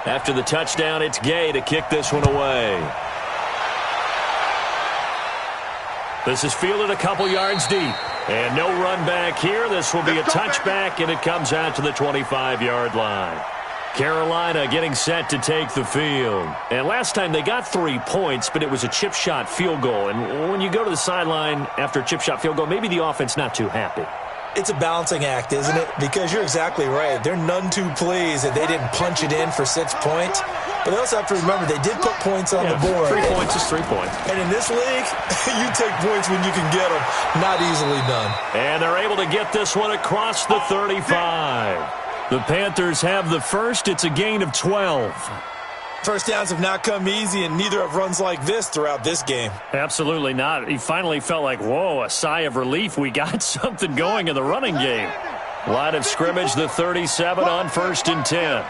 After the touchdown, it's Gay to kick this one away. This is fielded a couple yards deep. And no run back here. This will be a touchback, and it comes out to the 25-yard line. Carolina getting set to take the field. And last time they got 3 points, but it was a chip shot field goal. And when you go to the sideline after a chip shot field goal, maybe the offense not too happy. It's a balancing act, isn't it? Because you're exactly right. They're none too pleased that they didn't punch it in for 6 points. But they also have to remember they did put points on the board. 3 points is 3 points. And in this league, you take points when you can get them. Not easily done. And they're able to get this one across the 35. The Panthers have the first. It's a gain of 12. First downs have not come easy, and neither have runs like this throughout this game. Absolutely not. He finally felt like, whoa, a sigh of relief. We got something going in the running game. Line of scrimmage, the 37 on 1st and 10.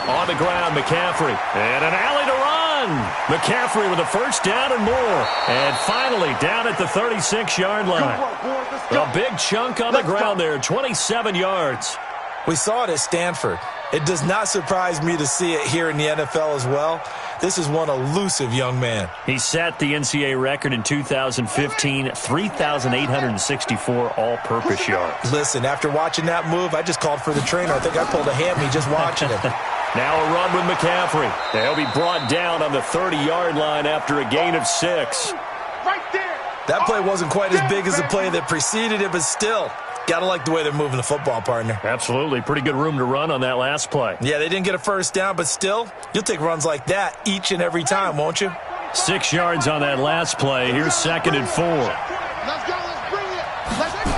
On the ground, McCaffrey. And an alley to run. McCaffrey with a first down and more. And finally down at the 36-yard line. A big chunk on the ground there, 27 yards. We saw it at Stanford. It does not surprise me to see it here in the NFL as well. This is one elusive young man. He set the NCAA record in 2015, 3,864 all-purpose yards. Listen, after watching that move, I just called for the trainer. I think I pulled a hammy just watching it. Now a run with McCaffrey. They'll be brought down on the 30-yard line after a gain of 6. Right there. That play wasn't quite as big as the play that preceded it, but still, gotta like the way they're moving the football, partner. Absolutely. Pretty good room to run on that last play. Yeah, they didn't get a first down, but still, you'll take runs like that each and every time, won't you? 6 yards on that last play. Here's 2nd and 4. Let's go. Let's bring it. Let's go.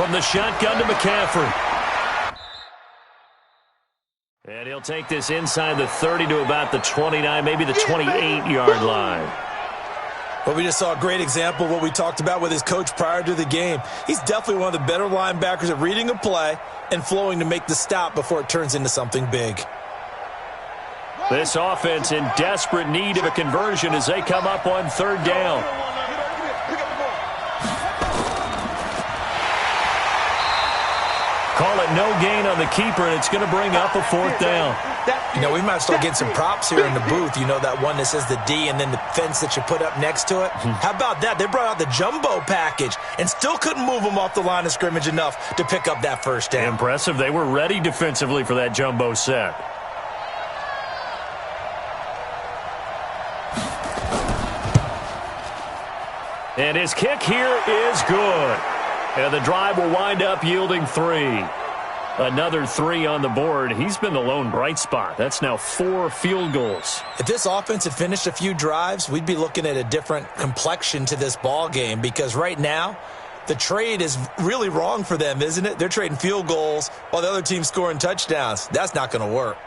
From the shotgun to McCaffrey. And he'll take this inside the 30 to about the 29, maybe the 28-yard line. Well, we just saw a great example of what we talked about with his coach prior to the game. He's definitely one of the better linebackers at reading a play and flowing to make the stop before it turns into something big. This offense in desperate need of a conversion as they come up on 3rd down. Call it no gain on the keeper, and it's going to bring up a 4th down. You know, we might start getting some props here in the booth. You know, that one that says the D and then the fence that you put up next to it? How about that? They brought out the jumbo package and still couldn't move them off the line of scrimmage enough to pick up that first down. Impressive. They were ready defensively for that jumbo set. And his kick here is good. And the drive will wind up yielding 3. Another 3 on the board. He's been the lone bright spot. That's now 4 field goals. If this offense had finished a few drives, we'd be looking at a different complexion to this ball game, because right now, the trade is really wrong for them, isn't it? They're trading field goals while the other team's scoring touchdowns. That's not going to work.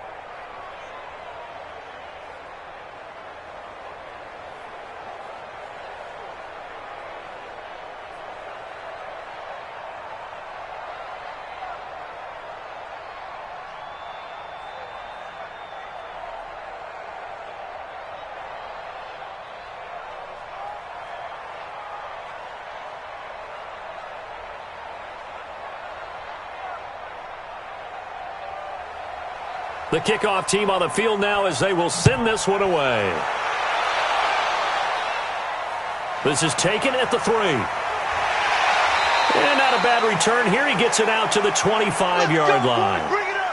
The kickoff team on the field now as they will send this one away. This is taken at the 3. And not a bad return here. He gets it out to the 25-yard line.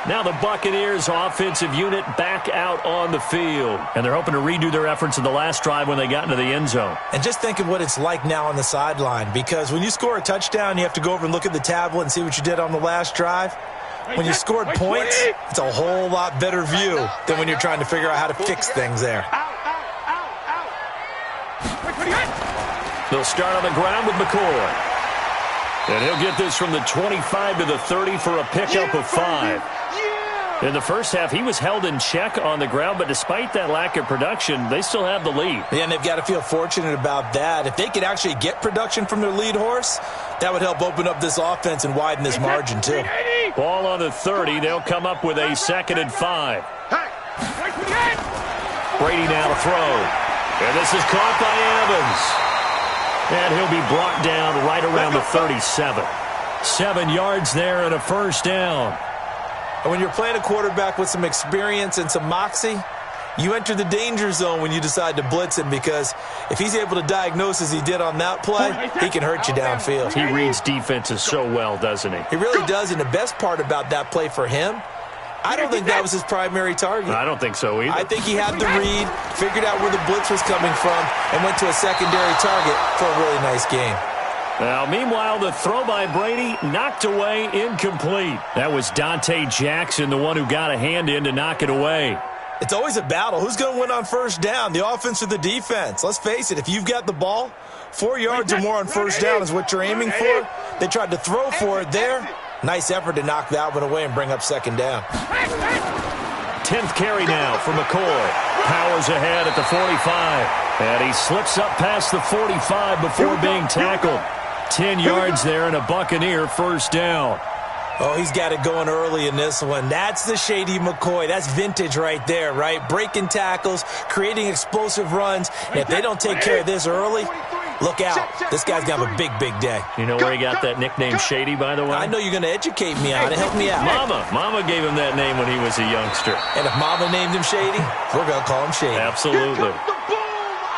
Now the Buccaneers offensive unit back out on the field. And they're hoping to redo their efforts in the last drive when they got into the end zone. And just think of what it's like now on the sideline, because when you score a touchdown, you have to go over and look at the tablet and see what you did on the last drive. When you scored points, it's a whole lot better view than when you're trying to figure out how to fix things there. They'll start on the ground with McCoy. And he'll get this from the 25 to the 30 for a pickup of 5. In the first half, he was held in check on the ground, but despite that lack of production, they still have the lead. Yeah, and they've got to feel fortunate about that. If they could actually get production from their lead horse, that would help open up this offense and widen this margin, too. Ball on the 30. They'll come up with a 2nd and 5. Brady now to throw. And this is caught by Evans. And he'll be brought down right around the 37. 7 yards there and a first down. And when you're playing a quarterback with some experience and some moxie, you enter the danger zone when you decide to blitz him, because if he's able to diagnose as he did on that play, he can hurt you downfield. He reads defenses so well, doesn't he? He really does, and the best part about that play for him, I don't think that was his primary target. I don't think so either. I think he had the read, figured out where the blitz was coming from, and went to a secondary target for a really nice game. Now, meanwhile, the throw by Brady knocked away, incomplete. That was Dante Jackson, the one who got a hand in to knock it away. It's always a battle. Who's going to win on first down, the offense or the defense? Let's face it, if you've got the ball, 4 yards or more on first down is what you're aiming for. They tried to throw for it there. Nice effort to knock that one away and bring up second down. 10th carry now for McCoy. Powers ahead at the 45. And he slips up past the 45 before being tackled. 10 yards there and a Buccaneer first down. Oh, he's got it going early in this one. That's the Shady McCoy. That's vintage right there, right? Breaking tackles, creating explosive runs. And if they don't take care of this early, look out. This guy's going to have a big, big day. You know where he got that nickname Shady, by the way? I know you're going to educate me on it. Help me out. Mama gave him that name when he was a youngster. And if Mama named him Shady, we're going to call him Shady. Absolutely.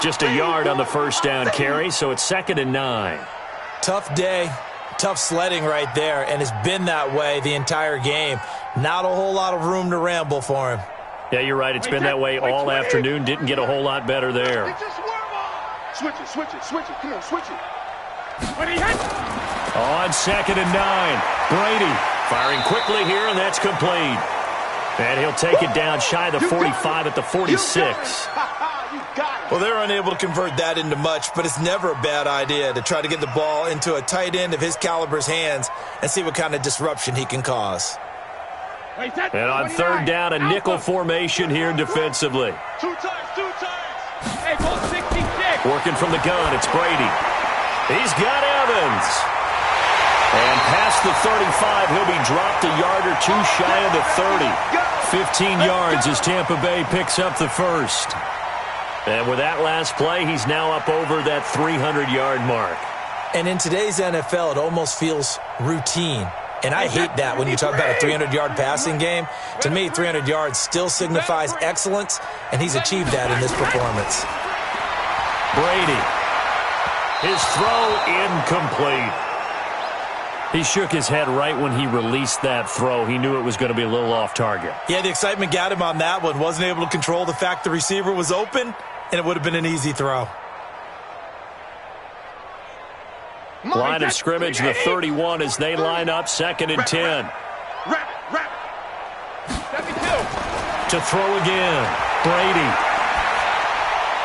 Just a yard on the first down carry, so it's 2nd and 9. Tough day. Tough sledding right there, and it's been that way the entire game. Not a whole lot of room to ramble for him. Yeah, you're right. It's been that way all afternoon. Didn't get a whole lot better there. Switch it. Come on, switch it. On 2nd and 9. Brady firing quickly here, and that's complete. And he'll take it down shy of the 45 at the 46. Well, they're unable to convert that into much, but it's never a bad idea to try to get the ball into a tight end of his caliber's hands and see what kind of disruption he can cause. And on 3rd down, a nickel formation here defensively. Two times. Hey, ball 66. Working from the gun, it's Brady. He's got Evans. And past the 35, he'll be dropped a yard or two shy of the 30. 15 yards as Tampa Bay picks up the first. And with that last play, he's now up over that 300-yard mark. And in today's NFL, it almost feels routine. And I hate that when you talk about a 300-yard passing game. To me, 300 yards still signifies excellence, and he's achieved that in this performance. Brady. His throw incomplete. He shook his head right when he released that throw. He knew it was going to be a little off target. Yeah, the excitement got him on that one. Wasn't able to control the fact the receiver was open, and it would have been an easy throw. Line of scrimmage, the 31 as they line up, 2nd and 10. To throw again, Brady.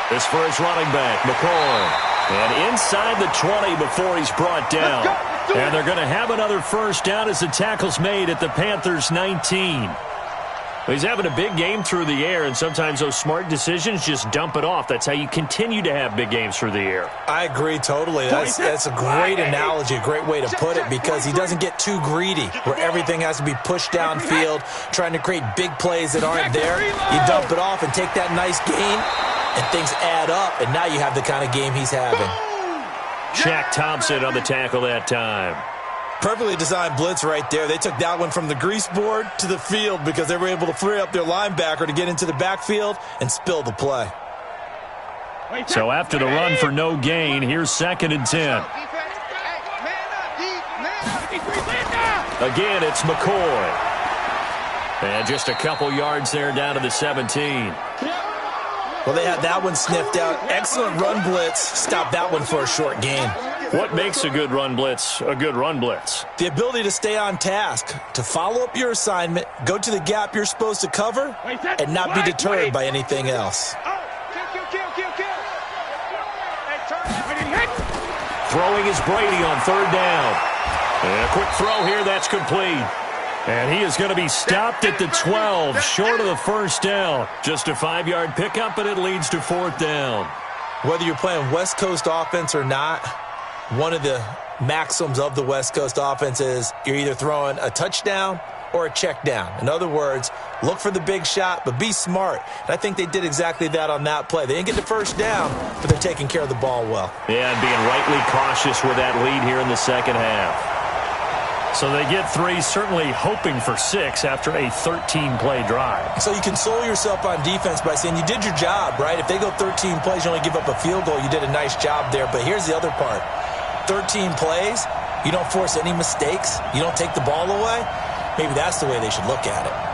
This for his running back, McCoy. And inside the 20 before he's brought down. And they're going to have another first down as the tackle's made at the Panthers' 19. He's having a big game through the air, and sometimes those smart decisions just dump it off. That's how you continue to have big games through the air. I agree totally. That's a great analogy, a great way to put it, because he doesn't get too greedy where everything has to be pushed downfield, trying to create big plays that aren't there. You dump it off and take that nice gain, and things add up, and now you have the kind of game he's having. Shaq Thompson on the tackle that time. Perfectly designed blitz right there. They took that one from the grease board to the field because they were able to free up their linebacker to get into the backfield and spill the play. So after the run for no gain, here's 2nd and 10. Again, it's McCoy. And just a couple yards there down to the 17. Well, they had that one sniffed out. Excellent run blitz. Stop that one for a short gain. What makes a good run blitz a good run blitz? The ability to stay on task, to follow up your assignment, go to the gap you're supposed to cover, and not be deterred by anything else. Throwing is Brady on 3rd down. And a quick throw here, that's complete. And he is going to be stopped at the 12, short of the first down. Just a 5-yard pickup, but it leads to 4th down. Whether you're playing West Coast offense or not, one of the maxims of the West Coast offense is you're either throwing a touchdown or a check down. In other words, look for the big shot, but be smart. And I think they did exactly that on that play. They didn't get the first down, but they're taking care of the ball well. Yeah, and being rightly cautious with that lead here in the second half. So they get 3, certainly hoping for 6 after a 13-play drive. So you console yourself on defense by saying you did your job, right? If they go 13 plays, you only give up a field goal, you did a nice job there. But here's the other part. 13 plays, you don't force any mistakes, you don't take the ball away. Maybe that's the way they should look at it.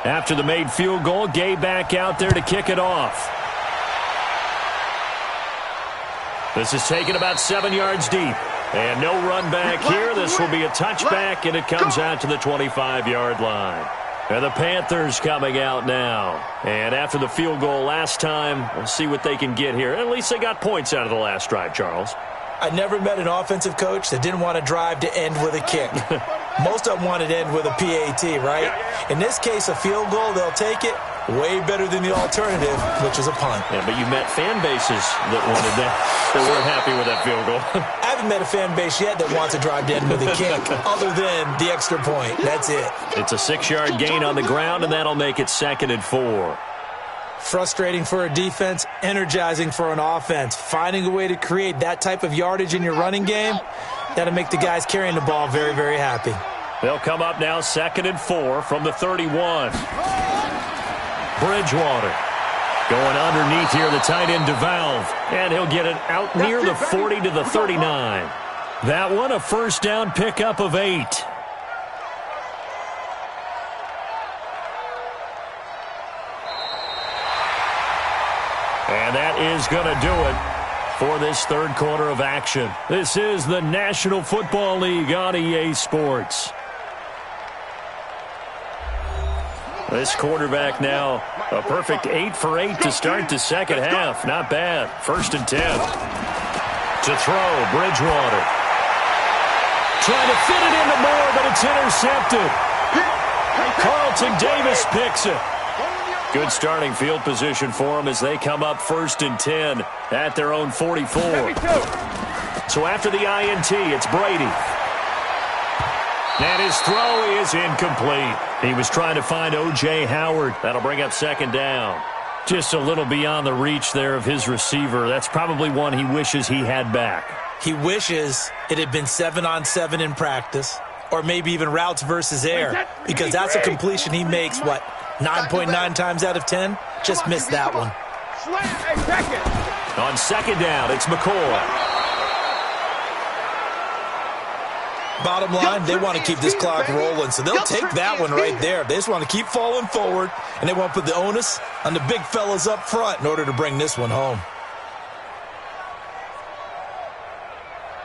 After the made field goal, Gay back out there to kick it off. This is taken about 7 yards deep. And no run back here. This will be a touchback, and it comes out to the 25-yard line. And the Panthers coming out now. And after the field goal last time, we'll see what they can get here. At least they got points out of the last drive, Charles. I never met an offensive coach that didn't want to drive to end with a kick. Most of them wanted to end with a PAT, right? In this case, a field goal, they'll take it. Way better than the alternative, which is a punt. Yeah, but you met fan bases that wanted that, that weren't happy with that field goal. I haven't met a fan base yet that wants to drive to end with a kick, other than the extra point. That's it. It's a 6-yard gain on the ground, and that'll make it 2nd and 4. Frustrating for a defense, energizing for an offense. Finding a way to create that type of yardage in your running game, that'll make the guys carrying the ball very, very happy. They'll come up now 2nd and 4 from the 31. Bridgewater going underneath here, the tight end DeValve, and he'll get it out near the 40 to the 39. That one a first down pickup of 8. And that is going to do it for this third quarter of action. This is the National Football League on EA Sports. This quarterback now a perfect 8 for 8 to start the second half. Not bad. 1st and 10. To throw, Bridgewater. Trying to fit it into Moore, but it's intercepted. Carlton Davis picks it. Good starting field position for them as they come up 1st and 10 at their own 44. So after the INT, it's Brady. And his throw is incomplete. He was trying to find O.J. Howard. That'll bring up 2nd down. Just a little beyond the reach there of his receiver. That's probably one he wishes he had back. He wishes it had been 7-on-7 in practice, or maybe even routes versus air, because that's a completion he makes, 9.9 times out of 10? Just missed that one. On 2nd down, it's McCoy. Bottom line, they want to keep this clock rolling, so they'll take that one right there. They just want to keep falling forward, and they want to put the onus on the big fellas up front in order to bring this one home.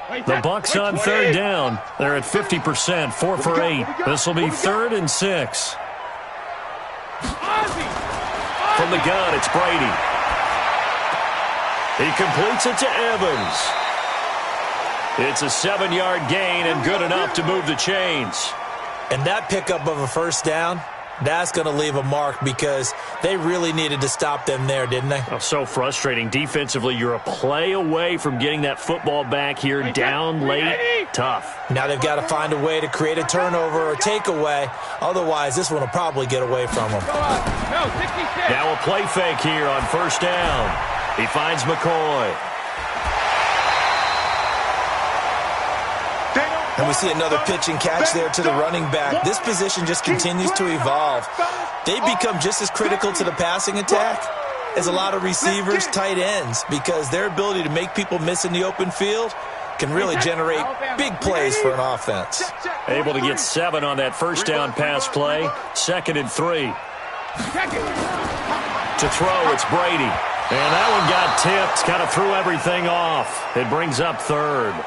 The Bucs on 3rd down. They're at 50%, 4 for 8. This will be 3rd and 6. From the gun, it's Brady. He completes it to Evans. It's a 7-yard gain and good enough to move the chains. And that pickup of a first down, that's going to leave a mark because they really needed to stop them there, didn't they? Oh, so frustrating. Defensively, you're a play away from getting that football back here down late. Tough. Now they've got to find a way to create a turnover or takeaway. Otherwise, this one will probably get away from them. Now a play fake here on 1st down. He finds McCoy. And we see another pitch and catch there to the running back. This position just continues to evolve. They become just as critical to the passing attack as a lot of receivers, tight ends, because their ability to make people miss in the open field can really generate big plays for an offense. Able to get 7 on that first down pass play. 2nd and 3. To throw, it's Brady. And that one got tipped, kind of threw everything off. It brings up 3rd.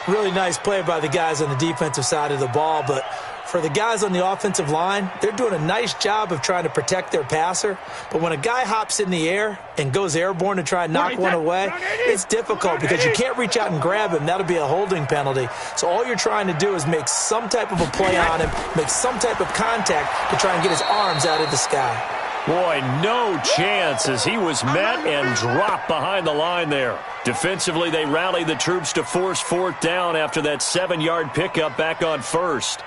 Really nice play by the guys on the defensive side of the ball, but for the guys on the offensive line, they're doing a nice job of trying to protect their passer. But when a guy hops in the air and goes airborne to try and knock one away, it's difficult because you can't reach out and grab him. That'll be a holding penalty. So all you're trying to do is make some type of a play on him, make some type of contact to try and get his arms out of the sky. Boy, no chance as he was met and dropped behind the line there. Defensively, they rallied the troops to force 4th down after that 7-yard pickup back on 1st.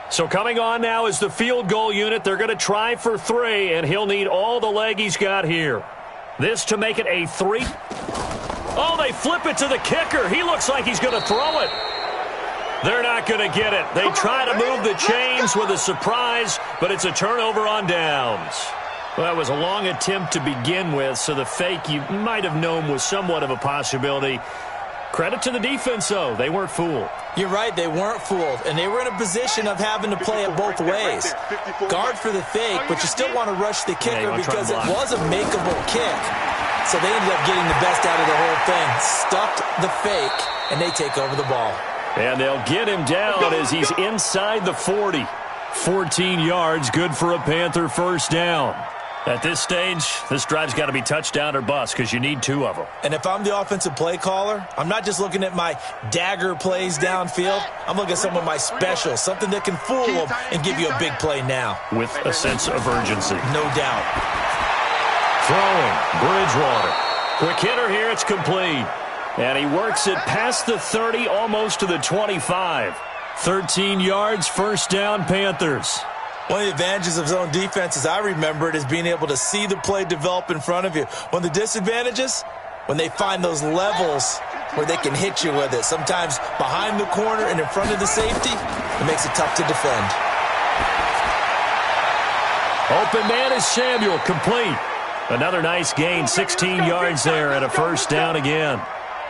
So coming on now is the field goal unit. They're going to try for 3, and he'll need all the leg he's got here. This to make it a 3. Oh, they flip it to the kicker. He looks like he's going to throw it. They're not going to get it. They try to move the chains with a surprise, but it's a turnover on downs. Well, that was a long attempt to begin with, so the fake you might have known was somewhat of a possibility. Credit to the defense, though. They weren't fooled. You're right, they weren't fooled, and they were in a position of having to play it both ways. Guard for the fake, but you still want to rush the kicker because it was a makeable kick. So they ended up getting the best out of the whole thing. Stuffed the fake, and they take over the ball. And they'll get him down as he's inside the 40. 14 yards, good for a Panther first down. At this stage, this drive's got to be touchdown or bust because you need 2 of them. And if I'm the offensive play caller, I'm not just looking at my dagger plays downfield. I'm looking at some of my specials, something that can fool them and give you a big play now. With a sense of urgency. No doubt. Throwing, Bridgewater. Quick hitter here, it's complete. And he works it past the 30, almost to the 25. 13 yards, first down, Panthers. One of the advantages of zone defense, as I remember it, is being able to see the play develop in front of you. One of the disadvantages, when they find those levels where they can hit you with it. Sometimes behind the corner and in front of the safety, it makes it tough to defend. Open man is Samuel, complete. Another nice gain, 16 yards there and a first down again.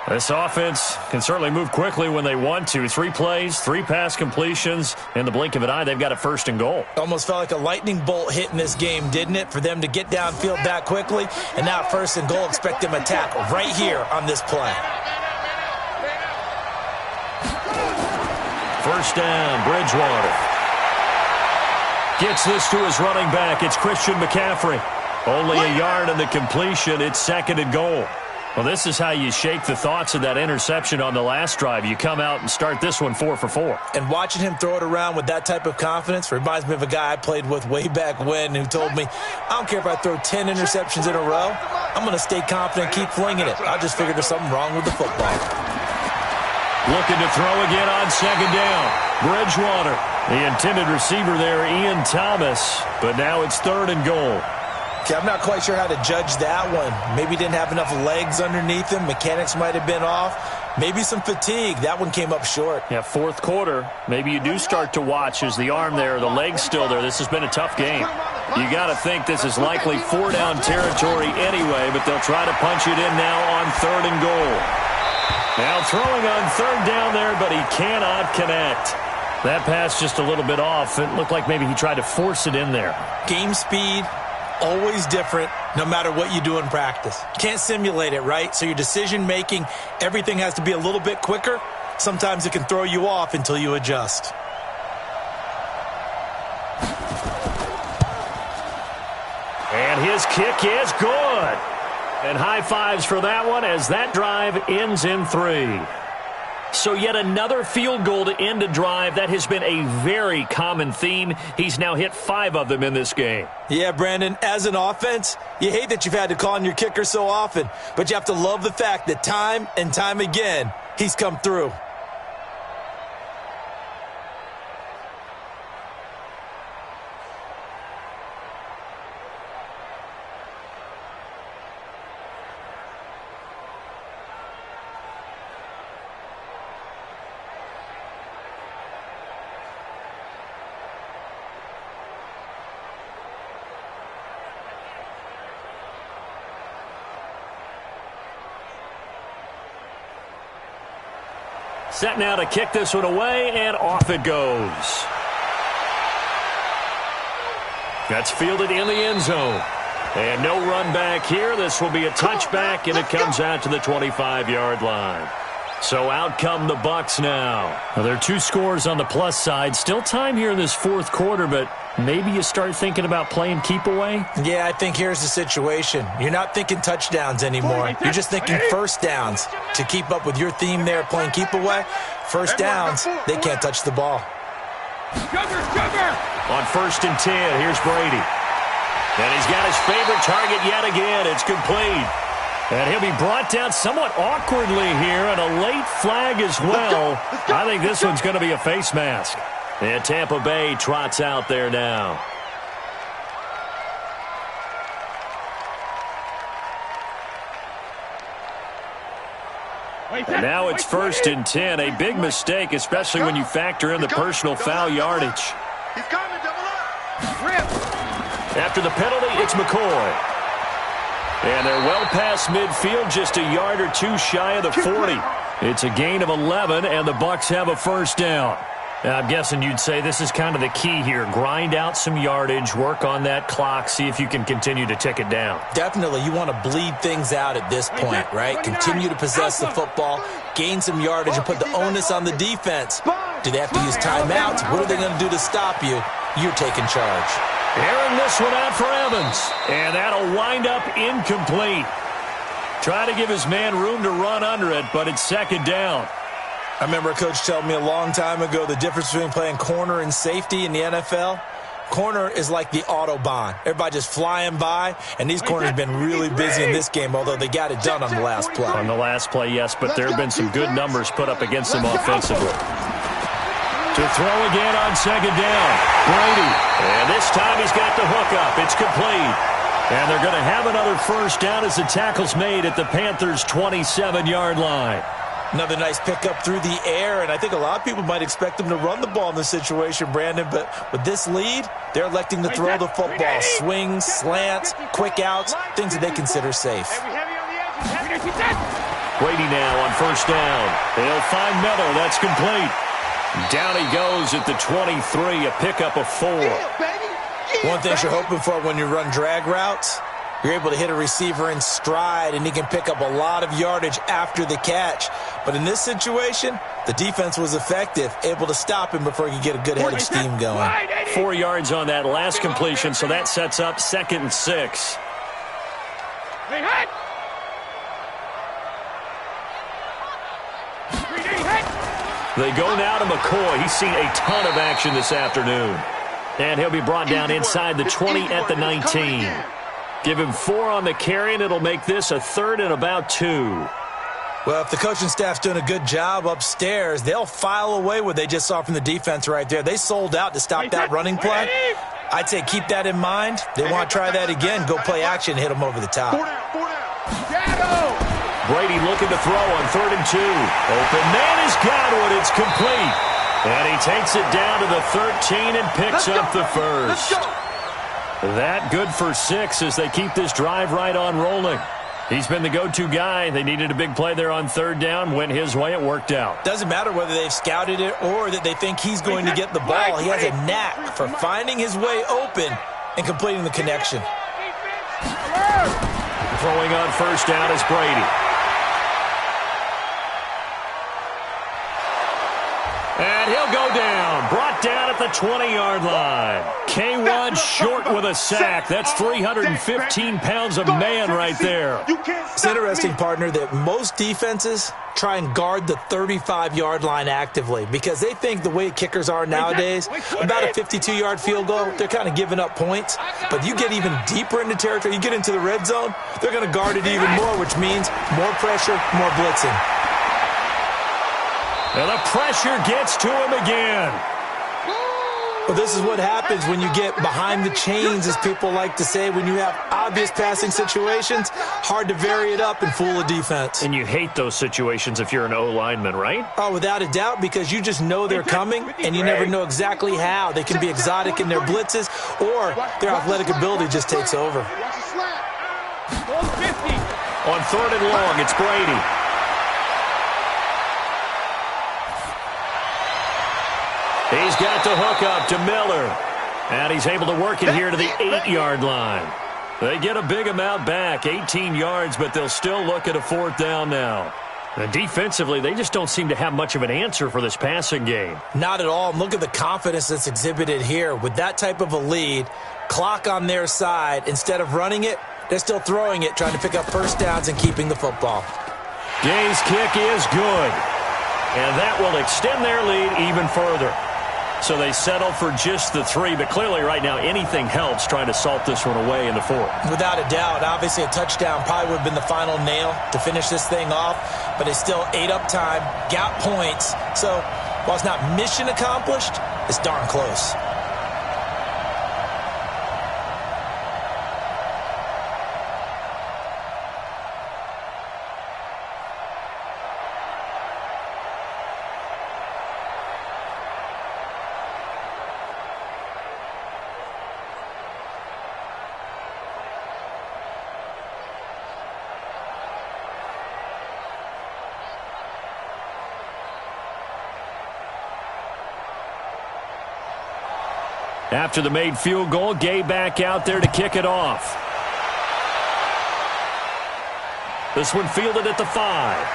This offense can certainly move quickly when they want to. 3 plays, 3 pass completions. In the blink of an eye, they've got a first and goal. Almost felt like a lightning bolt hit in this game, didn't it? For them to get downfield that quickly. And now first and goal, expect them to attack right here on this play. First down, Bridgewater. Gets this to his running back. It's Christian McCaffrey. Only a yard on the completion. It's second and goal. Well, this is how you shake the thoughts of that interception on the last drive. You come out and start this one 4 for 4. And watching him throw it around with that type of confidence reminds me of a guy I played with way back when who told me, I don't care if I throw 10 interceptions in a row. I'm going to stay confident, keep flinging it. I just figured there's something wrong with the football. Looking to throw again on second down. Bridgewater, the intended receiver there, Ian Thomas. But now it's third and goal. Okay, I'm not quite sure how to judge that one. Maybe didn't have enough legs underneath him. Mechanics might have been off. Maybe some fatigue. That one came up short. Yeah, fourth quarter. Maybe you do start to watch as the arm there, the leg's still there. This has been a tough game. You got to think this is likely 4-down territory anyway, but they'll try to punch it in now on third and goal. Now throwing on third down there, but he cannot connect. That pass just a little bit off. It looked like maybe he tried to force it in there. Game speed. Always different, no matter what you do in practice. You can't simulate it, right? So your decision-making, everything has to be a little bit quicker. Sometimes it can throw you off until you adjust. And his kick is good. And high fives for that one as that drive ends in 3. So yet another field goal to end a drive. That has been a very common theme. He's now hit 5 of them in this game. Yeah, Brandon, as an offense, you hate that you've had to call on your kicker so often, but you have to love the fact that time and time again, he's come through. Set now to kick this one away, and off it goes. That's fielded in the end zone. And no run back here. This will be a touchback, and it comes out to the 25-yard line. So out come the Bucs now. Well, there are 2 scores on the plus side. Still time here in this fourth quarter, but maybe you start thinking about playing keep away? Yeah, I think here's the situation. You're not thinking touchdowns anymore. You're just thinking first downs. To keep up with your theme there, playing keep away, first downs, they can't touch the ball. On 1st and 10, here's Brady. And he's got his favorite target yet again. It's complete. And he'll be brought down somewhat awkwardly here, and a late flag as well. I think this one's going to be a face mask. And Tampa Bay trots out there now. And now it's 1st and 10. A big mistake, especially when you factor in the personal foul yardage. After the penalty, it's McCoy. And they're well past midfield, just a yard or 2 shy of the 40. It's a gain of 11, and the Bucs have a first down. I'm guessing you'd say this is kind of the key here. Grind out some yardage, work on that clock, see if you can continue to tick it down. Definitely. You want to bleed things out at this point, right? Continue to possess the football, gain some yardage, and put the onus on the defense. Do they have to use timeouts? What are they going to do to stop you? You're taking charge. Airing this one out for Evans. And that'll wind up incomplete. Try to give his man room to run under it, but it's second down. I remember a coach telling me a long time ago the difference between playing corner and safety in the NFL. Corner is like the Autobahn. Everybody just flying by, and these corners have been really busy in this game, although they got it done on the last play. On the last play, yes, but there have been some good numbers put up against them offensively. To throw again on second down, Brady. And this time he's got the hook up. It's complete. And they're going to have another first down as the tackle's made at the Panthers' 27-yard line. Another nice pickup through the air, and I think a lot of people might expect them to run the ball in this situation, Brandon, but with this lead, they're electing to throw the football. Swings, slants, quick outs, things that they consider safe. Brady now on first down. They'll find Miller. That's complete. Down he goes at the 23, a pickup of 4. One thing you're hoping for when you run drag routes, you're able to hit a receiver in stride, and he can pick up a lot of yardage after the catch. But in this situation, the defense was effective, able to stop him before he could get a good head of steam going. 4 yards on that last completion, so that sets up 2nd and 6. They go now to McCoy. He's seen a ton of action this afternoon. And he'll be brought down inside the 20 at the 19. Give him 4 on the carry, and it'll make this a 3rd and about 2. Well, if the coaching staff's doing a good job upstairs, they'll file away what they just saw from the defense right there. They sold out to stop that running play. I'd say keep that in mind. They want to try that again. Go play action, hit them over the top. Brady looking to throw on 3rd and 2. Open man has got one. It's complete. And he takes it down to the 13 and picks up the first. That good for 6 as they keep this drive right on rolling. He's been the go-to guy. They needed a big play there on 3rd down. Went his way. It worked out. Doesn't matter whether they've scouted it or that they think he's going to get the ball. He has a knack for finding his way open and completing the connection. Throwing on first down is Brady. And he'll go down. Brought down at the 20-yard line. K1 short with a sack. That's 315 pounds of man right there. It's interesting, partner, that most defenses try and guard the 35-yard line actively because they think the way kickers are nowadays, about a 52-yard field goal, they're kind of giving up points. But you get even deeper into territory, you get into the red zone, they're going to guard it even more, which means more pressure, more blitzing. And the pressure gets to him again. Well, this is what happens when you get behind the chains, as people like to say. When you have obvious passing situations, hard to vary it up and fool a defense. And you hate those situations if you're an O-lineman, right? Oh, without a doubt, because you just know they're coming, and you never know exactly how. They can be exotic in their blitzes, or their athletic ability just takes over. On 3rd and long, it's Brady. He's got the hook up to Miller. And he's able to work it here to the 8-yard line. They get a big amount back, 18 yards, but they'll still look at a 4th down now. And defensively, they just don't seem to have much of an answer for this passing game. Not at all. Look at the confidence that's exhibited here. With that type of a lead, clock on their side, instead of running it, they're still throwing it, trying to pick up first downs and keeping the football. Gay's kick is good. And that will extend their lead even further. So they settle for just the 3, but clearly right now anything helps trying to salt this one away in the 4th. Without a doubt, obviously a touchdown probably would have been the final nail to finish this thing off, but it's still ate up time, got points. So while it's not mission accomplished, it's darn close. After the made field goal, Gay back out there to kick it off. This one fielded at the 5.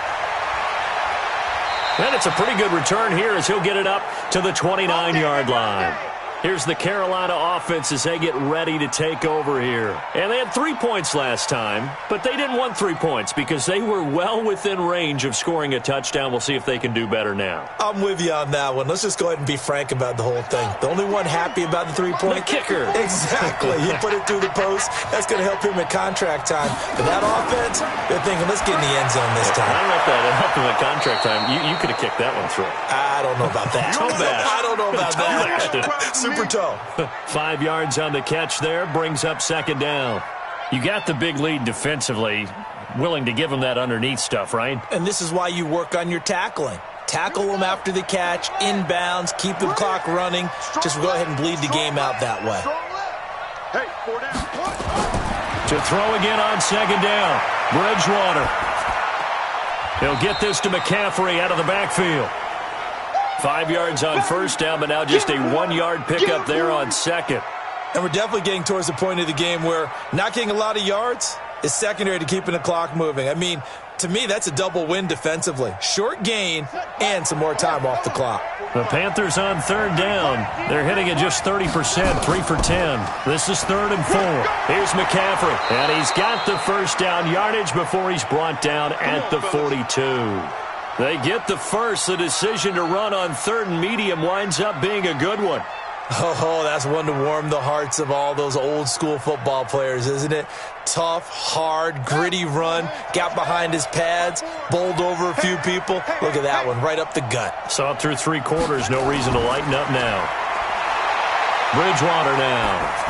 And it's a pretty good return here as he'll get it up to the 29-yard line. Here's the Carolina offense as they get ready to take over here. And they had 3 points last time, but they didn't want 3 points because they were well within range of scoring a touchdown. We'll see if they can do better now. I'm with you on that one. Let's just go ahead and be frank about the whole thing. The only one happy about the 3-point? The kicker. Exactly. He put it through the post. That's going to help him at contract time. But that offense, they're thinking, let's get in the end zone this time. I don't know if that helped him at contract time. You could have kicked that one through. I don't know about that. I don't know about that. Super toe. 5 yards on the catch there, brings up second down. You got the big lead defensively, willing to give him that underneath stuff, right? And this is why you work on your tackling. Tackle them after the catch, inbounds, keep the clock running. Just go ahead and bleed the game out that way. Hey, 4 down. To throw again on second down, Bridgewater. He'll get this to McCaffrey out of the backfield. 5 yards on first down, but now just a 1-yard pickup there on second. And we're definitely getting towards the point of the game where not getting a lot of yards is secondary to keeping the clock moving. I mean, to me, that's a double win defensively. Short gain and some more time off the clock. The Panthers on third down. They're hitting at just 30%, 3 for 10. This is 3rd and 4. Here's McCaffrey, and he's got the first down yardage before he's brought down at the 42. They get the first. The decision to run on 3rd and medium winds up being a good one. Oh, that's one to warm the hearts of all those old-school football players, isn't it? Tough, hard, gritty run, got behind his pads, bowled over a few people. Look at that one, right up the gut. Saw it through 3 quarters, no reason to lighten up now. Bridgewater now.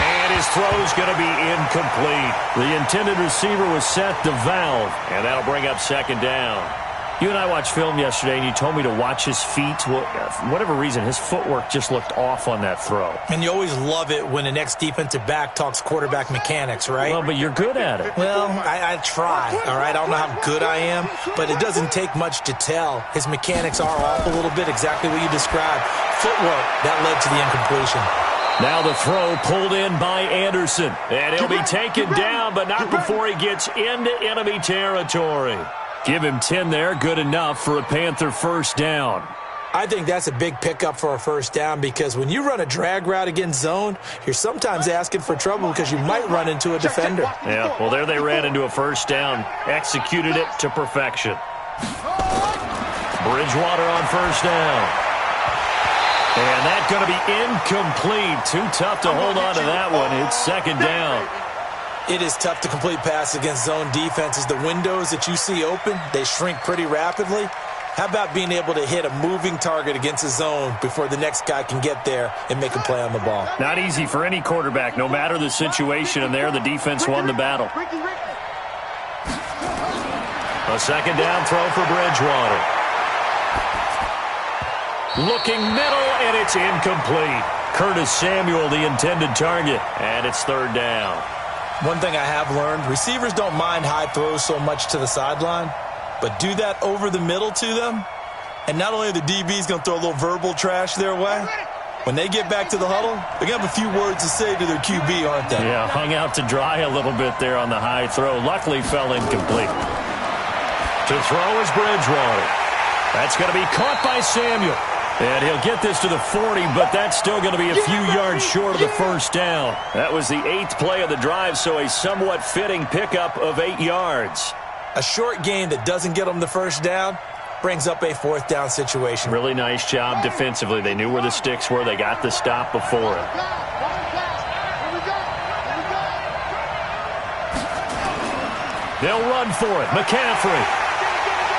And his throw's going to be incomplete. The intended receiver was set to valve, and that'll bring up second down. You and I watched film yesterday, and you told me to watch his feet. Well, for whatever reason, his footwork just looked off on that throw. And you always love it when the next defensive back talks quarterback mechanics, right? Well, but you're good at it. Well, I try, all right? I don't know how good I am, but it doesn't take much to tell. His mechanics are off a little bit, exactly what you described. Footwork, that led to the incompletion. Now the throw pulled in by Anderson. And he'll be taken down, but not before he gets into enemy territory. Give him 10 there, good enough for a Panther first down. I think that's a big pickup for a first down because when you run a drag route against zone, you're sometimes asking for trouble because you might run into a defender. Yeah, well, there they ran into a first down. Executed it to perfection. Bridgewater on first down. And that's going to be incomplete. Too tough to hold on to that one. It's second down. It is tough to complete passes against zone defenses. The windows that you see open, they shrink pretty rapidly. How about being able to hit a moving target against a zone before the next guy can get there and make a play on the ball? Not easy for any quarterback, no matter the situation, and there the defense won the battle. A second down throw for Bridgewater. Looking middle, and it's incomplete. Curtis Samuel, the intended target, and it's third down. One thing I have learned, receivers don't mind high throws so much to the sideline, but do that over the middle to them, and not only are the DBs going to throw a little verbal trash their way, when they get back to the huddle, they're going to have a few words to say to their QB, aren't they? Yeah, hung out to dry a little bit there on the high throw. Luckily, fell incomplete. To throw is Bridgewater. That's going to be caught by Samuel. And he'll get this to the 40, but that's still going to be a few yards short of the first down. That was the 8th play of the drive, so a somewhat fitting pickup of 8 yards. A short gain that doesn't get them the first down brings up a 4th down situation. Really nice job defensively. They knew where the sticks were. They got the stop before it. They'll run for it. McCaffrey.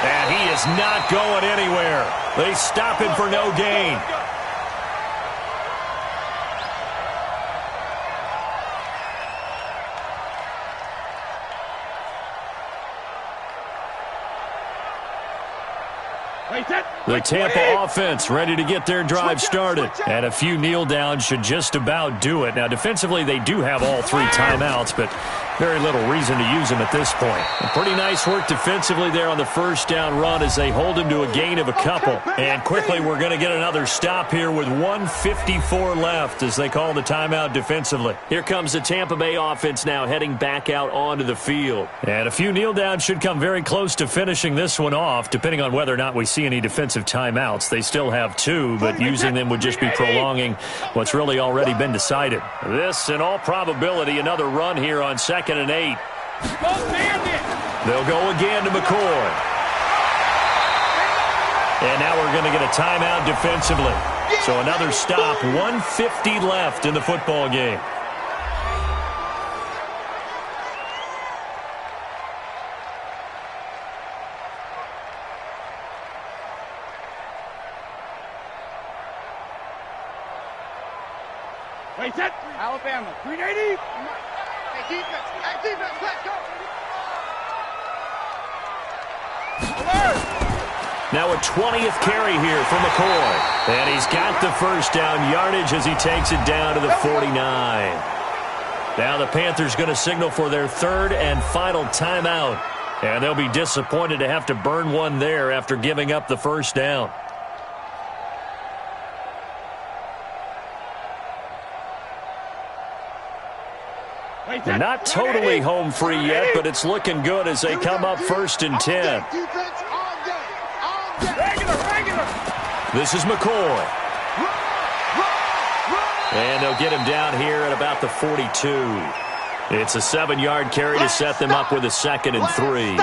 And he is not going anywhere. They stop him for no gain. The Tampa offense ready to get their drive started. And a few kneel downs should just about do it. Now, defensively, they do have all 3 timeouts, but very little reason to use them at this point. Pretty nice work defensively there on the first down run as they hold him to a gain of a couple. And quickly, we're going to get another stop here with 1:54 left as they call the timeout defensively. Here comes the Tampa Bay offense now heading back out onto the field. And a few kneel downs should come very close to finishing this one off, depending on whether or not we see any defensive timeouts. They still have 2, but using them would just be prolonging what's really already been decided. This, in all probability, another run here on 2nd and 8. They'll go again to McCoy. And now we're going to get a timeout defensively. So another stop, 1:50 left in the football game. Alabama, 380. Hey, defense, let's go. Now a 20th carry here for McCoy. And he's got the first down yardage as he takes it down to the 49. Now the Panthers going to signal for their 3rd and final timeout. And they'll be disappointed to have to burn one there after giving up the first down. Not totally home free yet, but it's looking good as they come up 1st and 10. This is McCoy. And they'll get him down here at about the 42. It's a 7-yard carry to set them up with a 2nd and 3.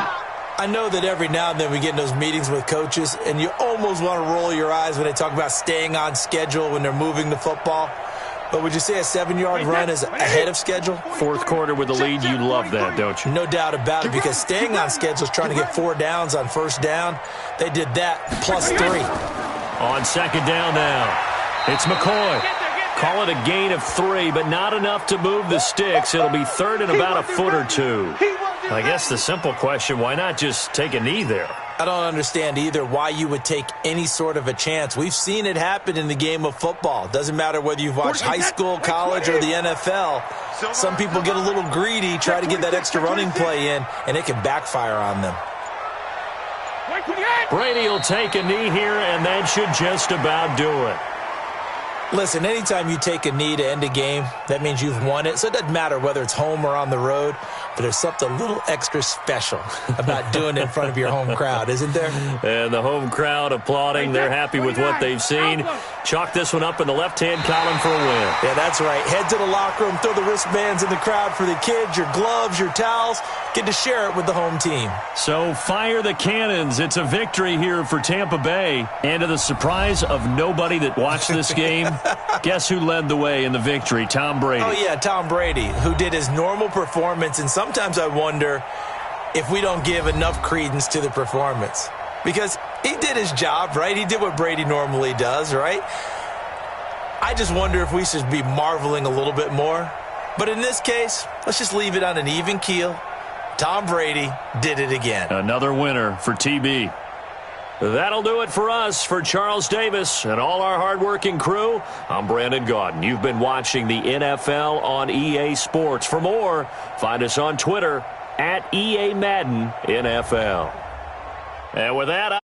I know that every now and then we get in those meetings with coaches, and you almost want to roll your eyes when they talk about staying on schedule when they're moving the football. But would you say a 7-yard run is ahead of schedule? 4th quarter with the lead, you love that, don't you? No doubt about it, because staying on schedule is trying to get 4 downs on first down. They did that plus 3. On 2nd down now, it's McCoy. Call it a gain of 3, but not enough to move the sticks. It'll be 3rd and about a foot or 2. I guess the simple question, why not just take a knee there? I don't understand either why you would take any sort of a chance. We've seen it happen in the game of football. Doesn't matter whether you've watched high school, college, or the NFL. Some people get a little greedy, try to get that extra running play in, and it can backfire on them. Brady will take a knee here, and that should just about do it. Listen, anytime you take a knee to end a game, that means you've won it. So it doesn't matter whether it's home or on the road, but there's something a little extra special about doing it in front of your home crowd, isn't there? And the home crowd applauding. They're happy with what they've seen. Chalk this one up in the left-hand column for a win. Yeah, that's right. Head to the locker room, throw the wristbands in the crowd for the kids, your gloves, your towels. Get to share it with the home team. So fire the cannons. It's a victory here for Tampa Bay. And to the surprise of nobody that watched this game, guess who led the way in the victory? Tom Brady. Oh, yeah, Tom Brady, who did his normal performance. And sometimes I wonder if we don't give enough credence to the performance. Because he did his job, right? He did what Brady normally does, right? I just wonder if we should be marveling a little bit more. But in this case, let's just leave it on an even keel. Tom Brady did it again. Another winner for TB. That'll do it for us. For Charles Davis and all our hardworking crew, I'm Brandon Gaudin. You've been watching the NFL on EA Sports. For more, find us on Twitter @EA Madden NFL. And with that,